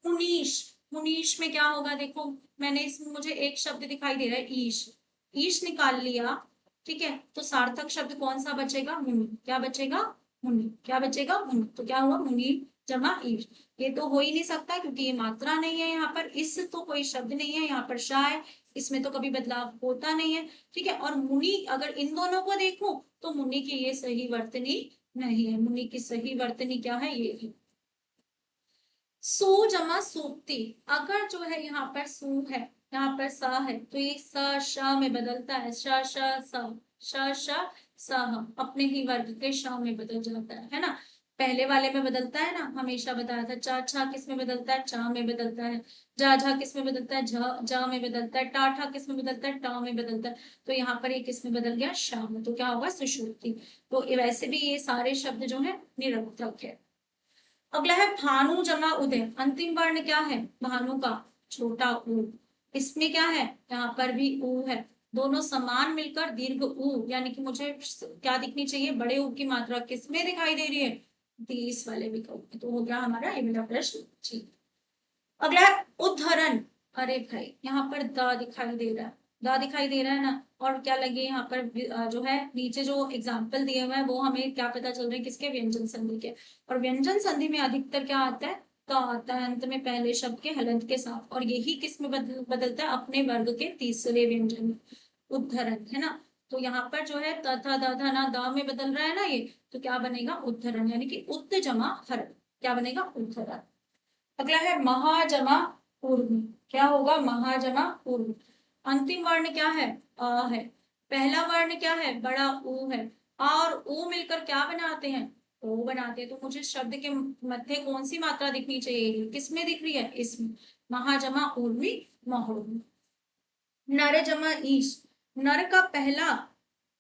मुनीश, मुनीश में क्या होगा, देखो मैंने इसमें मुझे एक शब्द दिखाई दे रहा है, ईश, ईश निकाल लिया, ठीक है, तो सार्थक शब्द कौन सा बचेगा, मुनि, क्या बचेगा, मुनि, क्या बचेगा, मुनि, तो क्या हुआ, मुनि जमा ईश, ये तो हो ही नहीं सकता क्योंकि ये मात्रा नहीं है, यहाँ पर इस तो कोई शब्द नहीं है, यहाँ पर शाह है, इसमें तो कभी बदलाव होता नहीं है, ठीक है। और मुनि अगर इन दोनों को देखूं तो मुनि की ये सही वर्तनी नहीं है, मुनि की सही वर्तनी क्या है, ये है सु जमा सूक्ति, अगर जो है यहाँ पर सु है, यहाँ पर स है, तो ये स श में बदलता है, श श स श श स अपने ही वर्ग के श में बदल जाता है ना, पहले वाले में बदलता है ना, हमेशा बताया था, चा छा किस में बदलता है, चा में बदलता है, जा झा किस में बदलता है, झ जा में बदलता है, टा ठा किस में बदलता है, टा में बदलता है, तो यहाँ पर ये किस में बदल गया, श में, तो क्या होगा, सुश्रुति। तो वैसे भी ये सारे शब्द जो है निरर्थक है। अगला है भानु जमा उदय, अंतिम वर्ण क्या है, भानु का छोटा ऊ, इसमें क्या है, यहाँ पर भी ऊ है, दोनों समान मिलकर दीर्घ ऊ, यानी कि मुझे क्या दिखनी चाहिए, बड़े ऊ की मात्रा किसमें दिखाई दे रही है, 30 वाले विकल्प में, तो हो गया हमारा ये वाला प्रश्न ठीक। अगला है उद्धरण, अरे भाई यहाँ पर द दिखाई दे रहा है, द दिखाई दे रहा है ना, और क्या लगे यहाँ पर जो है नीचे जो एग्जाम्पल दिए हुए हैं वो हमें क्या पता चल रहा है, किसके, व्यंजन संधि के, और व्यंजन संधि में अधिकतर क्या आता है, क आता है अंत में पहले शब्द के हलंत के साथ, और यही किस में बदलता है, अपने वर्ग के तीसरे व्यंजन में, उद्धरण है ना। तो यहाँ पर जो है त थ द ध न द में बदल रहा है ना ये, तो क्या बनेगा उद्धरण, यानी कि उत् जमा हरण, क्या बनेगा उद्धरण। अगला है महा जमा ऊर्ध्व, क्या होगा महा जमा ऊर्ध्व। अंतिम वर्ण क्या है अ है, पहला वर्ण क्या है बड़ा ऊ है, आ और ऊ मिलकर क्या बनाते हैं ओ बनाते हैं। तो मुझे शब्द के मध्य कौन सी मात्रा दिखनी चाहिए, किसमें दिख रही है इसमें, महाजमा ऊर्मी महोर्मी। नर जमा ईश, नर का पहला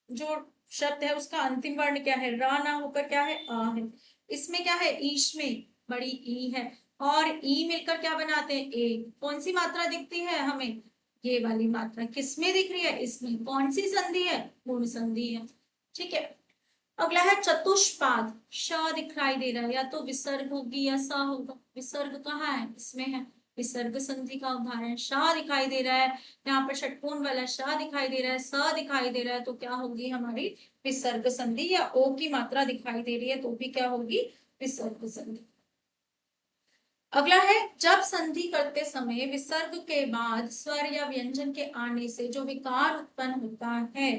जो शब्द है उसका अंतिम वर्ण क्या है, रा ना होकर क्या है आ है। इसमें क्या है ईश में बड़ी ई है, और ई मिलकर क्या बनाते हैं ए। कौन सी मात्रा दिखती है हमें, ये वाली मात्रा किसमें दिख रही है, इसमें कौन सी संधि है, गुण संधि है। ठीक है, अगला है चतुष्पाद, श दिखाई दे रहा है, या तो विसर्ग होगी या स होगा। विसर्ग कहाँ है, इसमें है, विसर्ग संधि का उदाहरण। शाह दिखाई दे रहा है, यहाँ पर षटकोण वाला शाह दिखाई दे रहा है, स दिखाई दे रहा है, तो क्या होगी हमारी विसर्ग संधि, या ओ की मात्रा दिखाई दे रही है तो भी क्या होगी विसर्ग संधि। अगला है जब संधि करते समय विसर्ग के बाद स्वर या व्यंजन के आने से जो विकार उत्पन्न होता है,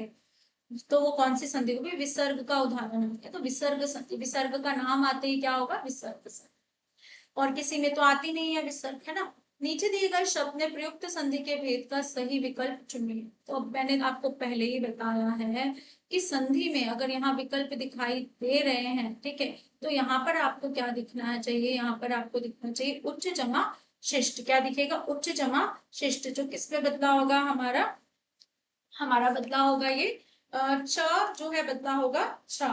तो वो कौन सी संधि होगी, विसर्ग का उदाहरण है। तो विसर्ग संधि, विसर्ग का नाम आते ही क्या होगा विसर्ग संधि, और किसी में तो आती नहीं है विसर्ग, है ना। नीचे दिए गए शब्द में प्रयुक्त संधि के भेद का सही विकल्प चुनिए। तो अब मैंने आपको पहले ही बताया है कि संधि में अगर यहाँ विकल्प दिखाई दे रहे हैं, ठीक है, तो यहाँ पर आपको क्या दिखना चाहिए, यहाँ पर आपको दिखना चाहिए उच्च जमा शिष्ट। क्या दिखेगा, उच्च जमा शिष्ट, जो किसमें बदला होगा हमारा, हमारा बदला होगा ये च जो है बदला होगा छ।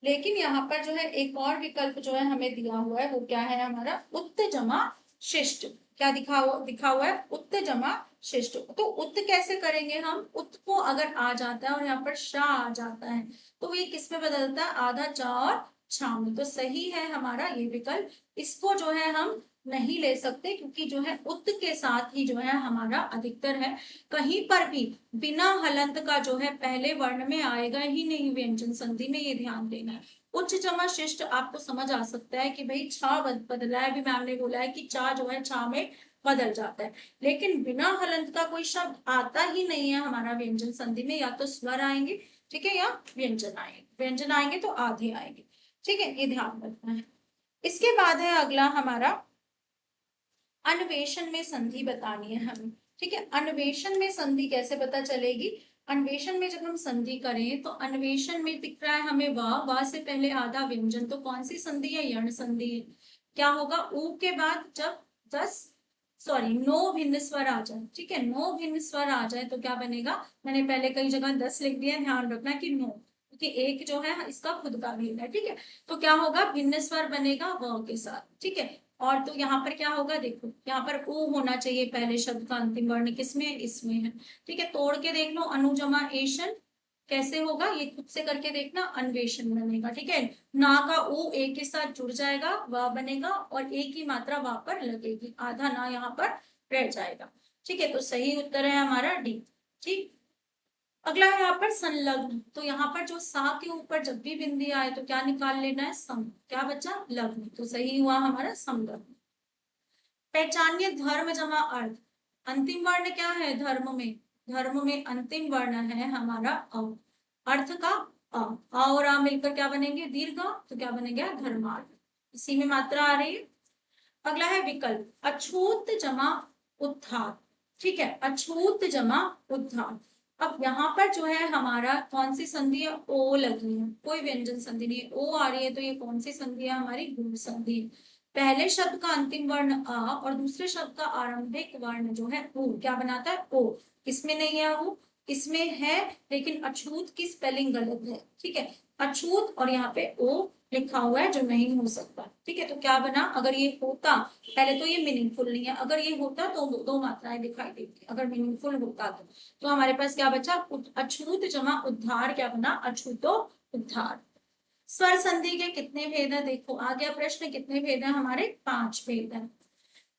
लेकिन यहाँ पर जो है एक और विकल्प जो है हमें दिया हुआ है, वो क्या है हमारा उत्त जमा शिष्ट। क्या दिखा हुआ है उत्त जमा शिष्ट। तो उत्त कैसे करेंगे हम, उत्त को अगर आ जाता है और यहाँ पर शा आ जाता है तो ये किस में बदलता है, आधा चा और छा में। तो सही है हमारा ये विकल्प। इसको जो है हम नहीं ले सकते, क्योंकि जो है उत्त के साथ ही जो है हमारा अधिकतर है। कहीं पर भी बिना हलंत का जो है पहले वर्ण में आएगा ही नहीं व्यंजन संधि में, ये ध्यान देना है। उच्च जमा शिष्ट आपको समझ आ सकता है कि भाई छा बदला है, अभी मैम ने बोला है कि चा जो है छा में बदल जाता है, लेकिन बिना हलंत का कोई शब्द आता ही नहीं है हमारा व्यंजन संधि में। या तो स्वर आएंगे, ठीक है, या व्यंजन आएंगे, व्यंजन आएंगे तो आधे आएंगे, ठीक है, ये ध्यान रखना है। इसके बाद है अगला हमारा अन्वेषण में संधि बतानी है हमें। ठीक है, अन्वेषण में संधि कैसे पता चलेगी, अन्वेषण में जब हम संधि करें तो अन्वेषण में दिख रहा है हमें वा से पहले आधा व्यंजन, तो कौन सी संधि है, यण संधि है। क्या होगा, ऊ के बाद जब 9 भिन्न स्वर आ जाए, ठीक है, 9 भिन्न स्वर आ जाए तो क्या बनेगा, मैंने पहले कई जगह 10 लिख दिया, ध्यान रखना कि 9, क्योंकि एक जो है इसका खुद का भेद है, ठीक है। तो क्या होगा, भिन्न स्वर बनेगा व के साथ, ठीक है। और तो यहाँ पर क्या होगा, देखो यहाँ पर ऊ होना चाहिए पहले शब्द का अंतिम वर्ण, किसमें, इसमें है, ठीक है। तोड़ के देख लो, अनुजमा एशन कैसे होगा, ये खुद से करके देखना, अन्वेषण बनेगा, ठीक है। ना का ऊ ए के साथ जुड़ जाएगा, वा बनेगा, और ए की मात्रा वहां पर लगेगी, आधा ना यहाँ पर रह जाएगा, ठीक है। तो सही उत्तर है हमारा डी। ठीक, अगला है यहाँ पर संलग्न। तो यहाँ पर जो सा के ऊपर जब भी बिंदी आए तो क्या निकाल लेना है, सम, क्या बचा लग्न, तो सही हुआ हमारा समलग्न। पहचानिए धर्म जमा अर्थ। अंतिम वर्ण क्या है धर्म में, धर्म में अंतिम वर्ण है हमारा अ, अर्थ का अ और आ मिलकर क्या बनेंगे दीर्घ, तो क्या बनेगा धर्मार्थ, इसी में मात्रा आ रही है। अगला है विकल्प अछूत जमा उद्धार, ठीक है, अछूत जमा उद्धार। अब यहाँ पर जो है हमारा कौन सी संधि है, ओ लगी है, कोई व्यंजन संधि नहीं है, ओ आ रही है, तो ये कौन सी संधि है हमारी गुण संधि है। पहले शब्द का अंतिम वर्ण अ और दूसरे शब्द का आरंभिक वर्ण जो है उ, क्या बनाता है ओ। इसमें नहीं है उ, इसमें है, लेकिन अछूत की स्पेलिंग गलत है, ठीक है। अछूत और यहाँ पे ओ लिखा हुआ है जो नहीं हो सकता, ठीक है। तो क्या बना, अगर ये होता, पहले तो ये मीनिंगफुल नहीं है, अगर ये होता तो दो मात्राएं दिखाई देती, अगर मीनिंगफुल होता तो हमारे पास क्या बचा, अछूत जमा उद्धार, क्या बना अछूतो उद्धार। स्वर संधि के कितने भेद है, देखो आ गया प्रश्न, कितने भेद है हमारे, 5 भेद है।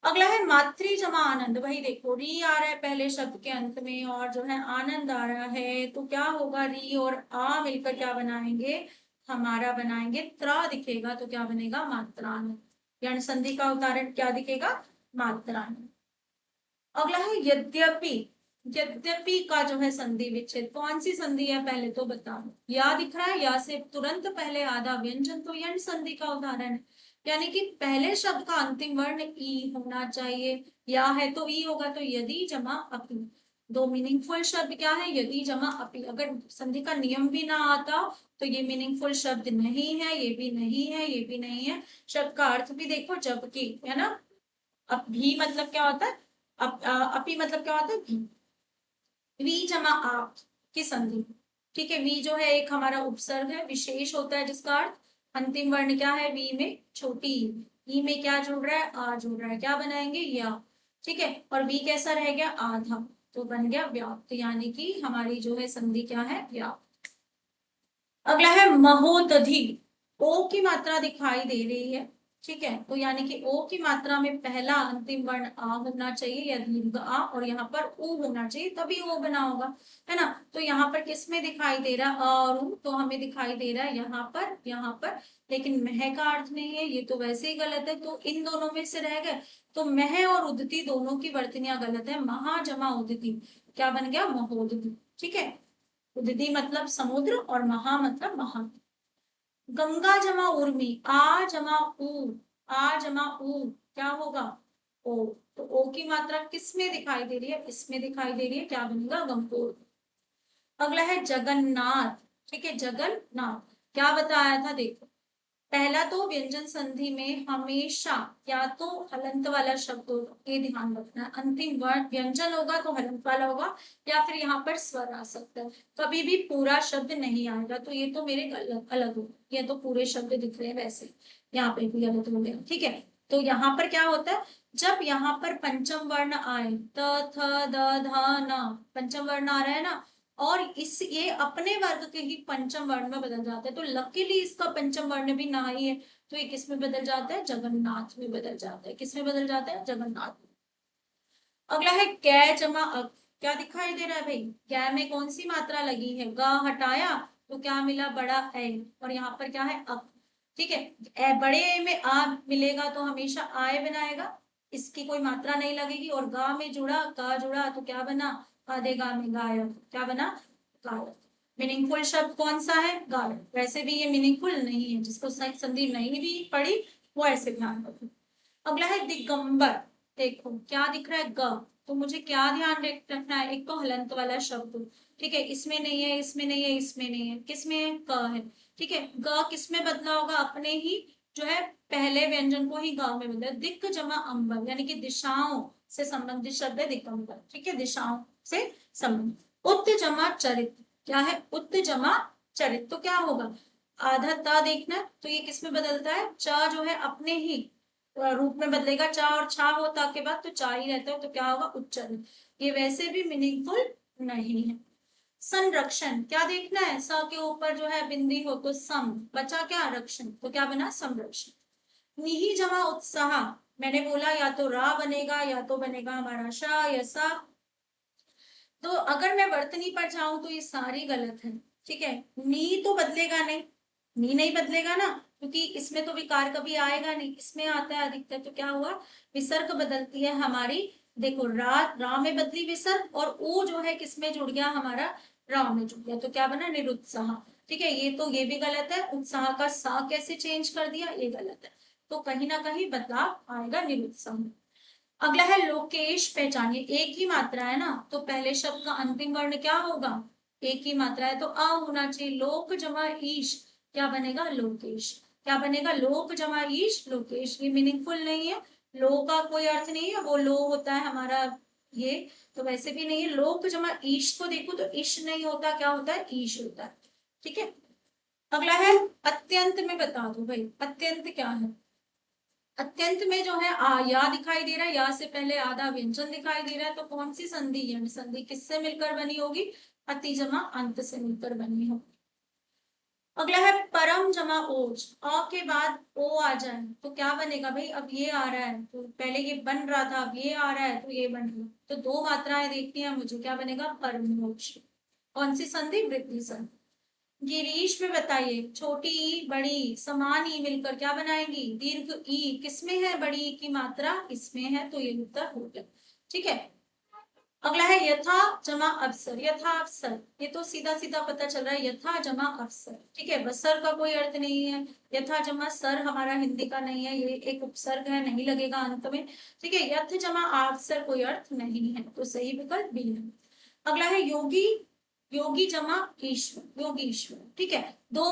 अगला है मातृ जमा आनंद। वही देखो री आ रहा है पहले शब्द के अंत में और जो है आनंद आ रहा है, तो क्या होगा, री और आ मिलकर क्या बनाएंगे, हमारा बनाएंगे त्रा दिखेगा, तो क्या बनेगा मात्रान। यण संधि का उदाहरण क्या दिखेगा, मात्रान। अगला है यद्यपि, यद्यपि का जो है संधि विच्छेद, कौन सी संधि है पहले तो बताओ। या दिख रहा है, या से तुरंत पहले आधा व्यंजन, तो यंड संधि का उदाहरण है। यानी कि पहले शब्द का अंतिम वर्ण ई होना चाहिए। या है तो ई होगा, तो यदि जमा अपि। दो मीनिंगफुल शब्द क्या है, यदि जमा अपि। अगर संधि का नियम भी ना आता तो ये मीनिंगफुल शब्द नहीं है, ये भी नहीं है, ये भी नहीं है। शब्द का अर्थ भी देखो, जबकि, है ना। अब भी मतलब क्या होता है, अपि मतलब क्या होता है, भी। वी जमा आप की संधि, ठीक है। वी जो है एक हमारा उपसर्ग है, विशेष होता है, जिसका अर्थ अंतिम वर्ण क्या है, वी में छोटी ई में क्या जुड़ रहा है, आ जुड़ रहा है, क्या बनाएंगे, या। ठीक है, और वी कैसा रह गया, आधा, तो बन गया व्याप्त, यानी कि हमारी जो है संधि क्या है, व्याप्त। अगला है महोदधि। ओ की मात्रा दिखाई दे रही है, ठीक है। तो यानी कि ओ की मात्रा में पहला अंतिम वर्ण आ होना चाहिए, या दीर्घ आ, और यहाँ पर उ होना चाहिए, तभी ओ बना होगा, है ना। तो यहाँ पर किस में दिखाई दे रहा है, अ और उ, तो हमें दिखाई दे रहा है यहाँ पर, यहाँ पर। लेकिन मह का अर्थ नहीं है, ये तो वैसे ही गलत है, तो इन दोनों में से रह गए। तो मह और उदती दोनों की वर्तनियां गलत है। महा जमा उदती क्या बन गया, महोदधि, ठीक है। उदती मतलब समुद्र, और महा मतलब महा। गंगा जमा उर्मी, आ जमा ऊ, आ जमा ऊ क्या होगा, ओ। तो ओ की मात्रा किस में दिखाई दे रही है, इसमें दिखाई दे रही है, क्या बनेगा, गंगोर। अगला है जगन्नाथ, ठीक है। जगन्नाथ क्या बताया था, देखो। पहला तो व्यंजन संधि में हमेशा या तो हलंत वाला शब्द होगा, ये ध्यान रखना है। अंतिम वर्ण व्यंजन होगा तो हलंत वाला होगा, या फिर यहाँ पर स्वर आ सकता है। कभी भी पूरा शब्द नहीं आएगा, तो ये तो मेरे अलग अलग हो, ये तो पूरे शब्द दिख रहे हैं वैसे, यहाँ पे भी अलग हो गया, ठीक है। तो यहाँ पर क्या होता है, जब यहाँ पर पंचम वर्ण आए, त थ द ध न, पंचम वर्ण आ रहा है ना, और इस ये अपने वर्ग के ही पंचम वर्ण में बदल जाता है, तो लकीली इसका पंचम वर्ण भी ना ही है, तो ये किस में बदल जाता है, जगन्नाथ में बदल जाता है। किस में बदल जाता है, जगन्नाथ। अगला है कै जमा अक। क्या दिखाई दे रहा है भाई, कै में कौन सी मात्रा लगी है, ग हटाया तो क्या मिला, बड़ा ए, और यहाँ पर क्या है, अक, ठीक है। बड़े ए में आ मिलेगा तो हमेशा आए बनाएगा, इसकी कोई मात्रा नहीं लगेगी, और गा में जुड़ा, का जुड़ा तो क्या बना, आधे गा में गायब, क्या बना, गायब। मीनिंगफुल शब्द कौन सा है, गायब। वैसे भी ये मीनिंगफुल नहीं है, जिसको संधि नहीं भी पड़ी वो ऐसे ध्यान रखो। अगला है दिगंबर। देखो क्या दिख रहा है, ग, तो मुझे क्या ध्यान रखना है, एक तो हलंत वाला शब्द, ठीक है। इसमें नहीं है, इसमें नहीं है, इसमें नहीं है, किसमें है, क है, ठीक है। ग किसमें बदला होगा, अपने ही जो है पहले व्यंजन को ही ग में बदला। दिक् जमा अंबर, यानी कि दिशाओं से संबंधित शब्द है दिगंबर, ठीक है, दिशाओं से संबंधित। उत जमा चरित, क्या है, उत जमा चरित, तो क्या होगा, आधा ता देखना, तो ये किसमें बदलता है, च जो है अपने ही रूप में बदलेगा, चा और छा हो ता के बाद, तो चा ही रहता है, तो क्या होगा, उच्चारण। ये वैसे भी मीनिंगफुल नहीं है। संरक्षण क्या देखना है, स के ऊपर जो है बिंदी हो तो सम, बचा क्या, रक्षण, तो क्या बना, संरक्षण। निहि जमा उत्साह, मैंने बोला या तो रा बनेगा, या तो बनेगा हमारा शा या सा। तो अगर मैं वर्तनी पर जाऊं तो ये सारी गलत है, ठीक है। नी तो बदलेगा नहीं, नी नहीं बदलेगा ना, क्योंकि इसमें तो विकार कभी आएगा नहीं, इसमें आता है अधिकतर, तो क्या हुआ, विसर्ग बदलती है हमारी। देखो रा में बदली विसर्ग, और ओ जो है किसमें जुड़ गया हमारा, रा में जुड़ गया, तो क्या बना, निरुत्साह, ठीक है। ये तो ये भी गलत है, उत्साह का सा कैसे चेंज कर दिया, ये गलत है। तो कहीं ना कहीं बदलाव आएगा निरुत्साह में। अगला है लोकेश पहचानिए, एक ही मात्रा है ना, तो पहले शब्द का अंतिम वर्ण क्या होगा, एक ही मात्रा है तो आ होना चाहिए। लोक जमा ईश क्या बनेगा, लोकेश, क्या बनेगा, लोक जमा ईश लोकेश। ये मीनिंगफुल नहीं है, लो का कोई अर्थ नहीं है, वो लो होता है हमारा ये, तो वैसे भी नहीं है। लोक जमा ईश को देखो तो ईश नहीं होता, क्या होता है, ईश होता है, ठीक है। अगला है अत्यंत में बता दो भाई, अत्यंत क्या है। अत्यंत में जो है या दिखाई दे रहा है, या से पहले आधा व्यंजन दिखाई दे रहा है, तो कौन सी संधि, यण संधि किससे मिलकर बनी होगी, अति जमा अंत से मिलकर बनी होगी। अगला है परम जमा ओज, अ के बाद ओ आ जाए तो क्या बनेगा भाई, अब ये आ रहा है तो पहले ये बन रहा था, अब ये आ रहा है तो ये बन रहा है, तो दो मात्राएं देखनी है मुझे, क्या बनेगा, परमोज। कौन सी संधि, वृद्धि संधि। गिरीश में बताइए, छोटी ई बड़ी समान ई मिलकर क्या बनाएंगी, दीर्घ ई, किसमें है बड़ी ई की मात्रा, इसमें है, तो ये उत्तर हो गया, ठीक है। अगला है यथा जमा अवसर। यथा अवसर, ये तो सीधा सीधा पता चल रहा है, यथा जमा अवसर, ठीक है। बसर का कोई अर्थ नहीं है। यथा जमा सर हमारा हिंदी का नहीं है, ये एक उपसर्ग है, नहीं लगेगा अंत में, ठीक है। यथ जमा अवसर कोई अर्थ नहीं है, तो सही विकल्प बी है। अगला है योगी। योगी जमा ईश्वर, योगीश्वर, ठीक है। दो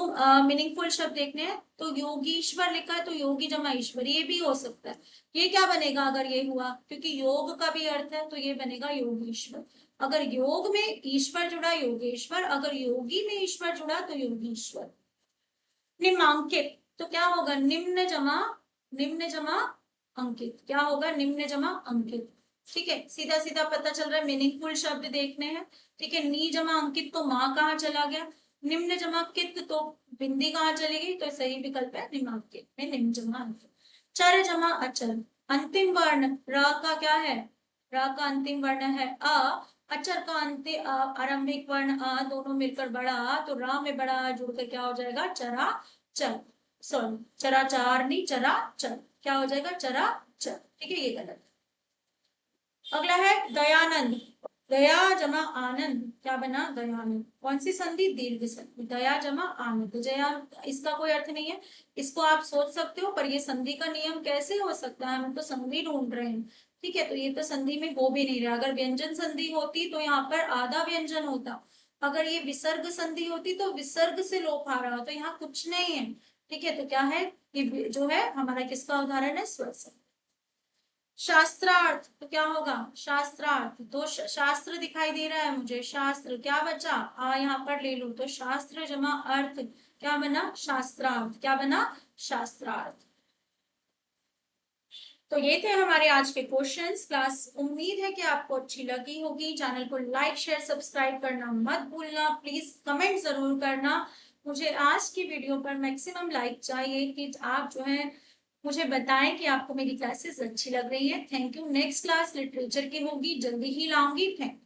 मीनिंगफुल शब्द देखने हैं, तो योगीश्वर लिखा है तो योगी जमा ईश्वर, ये भी हो सकता है। ये क्या बनेगा अगर ये हुआ, क्योंकि योग का भी अर्थ है, तो ये बनेगा योगीश्वर। अगर योग में ईश्वर जुड़ा योगेश्वर, अगर योगी में ईश्वर जुड़ा तो योगीश्वर। निम्नांकित, तो क्या होगा, निम्न जमा अंकित, क्या होगा, निम्न जमा अंकित, ठीक है। सीधा सीधा पता चल रहा है, मीनिंगफुल शब्द देखने हैं, ठीक है। नी जमा अंकित तो माँ कहाँ चला गया, निम्न जमा कित तो बिंदी कहाँ चली गई, तो सही विकल्प है निम्नांकित में निम्न जमा अंकित। चर जमा अचर, अंतिम वर्ण र का क्या है, र का अंतिम वर्ण है अ, अचर का अंतिम आरंभिक वर्ण आ, दोनों मिलकर बड़ा आ, तो रा में बड़ा आ जुड़कर क्या हो जाएगा, चरा चर, सॉरी चराचार नहीं, चरा चर, क्या हो जाएगा, चरा चर, ठीक है, ये गलत। अगला है दयानंद। दया जमा आनंद, क्या बना, दयानंद। कौन सी संधि, दीर्घ संधि, दया जमा आनंद। जया इसका कोई अर्थ नहीं है, इसको आप सोच सकते हो, पर ये संधि का नियम कैसे हो सकता है, हम तो संधि ढूंढ रहे हैं, ठीक है। तो ये तो संधि में हो भी नहीं रहा। अगर व्यंजन संधि होती तो यहाँ पर आधा व्यंजन होता, अगर ये विसर्ग संधि होती तो विसर्ग से लोप आ रहा होता, यहाँ कुछ नहीं है, ठीक है। तो क्या है, ये जो है हमारा किसका उदाहरण है, स्वर संधि। शास्त्रार्थ, तो क्या होगा, शास्त्रार्थ, तो शास्त्र दिखाई दे रहा है मुझे, शास्त्र क्या बचा, यहाँ पर ले लू, तो शास्त्र जमा अर्थ, क्या बना, शास्त्रार्थ, क्या बना, शास्त्रार्थ। तो ये थे हमारे आज के क्वेश्चंस। क्लास उम्मीद है कि आपको अच्छी लगी होगी। चैनल को लाइक शेयर सब्सक्राइब करना मत भूलना, प्लीज कमेंट जरूर करना। मुझे आज की वीडियो पर मैक्सिमम लाइक चाहिए कि आप जो है मुझे बताएं कि आपको मेरी क्लासेस अच्छी लग रही है। Thank you. Next class literature की होगी, जल्दी ही लाऊंगी। थैंक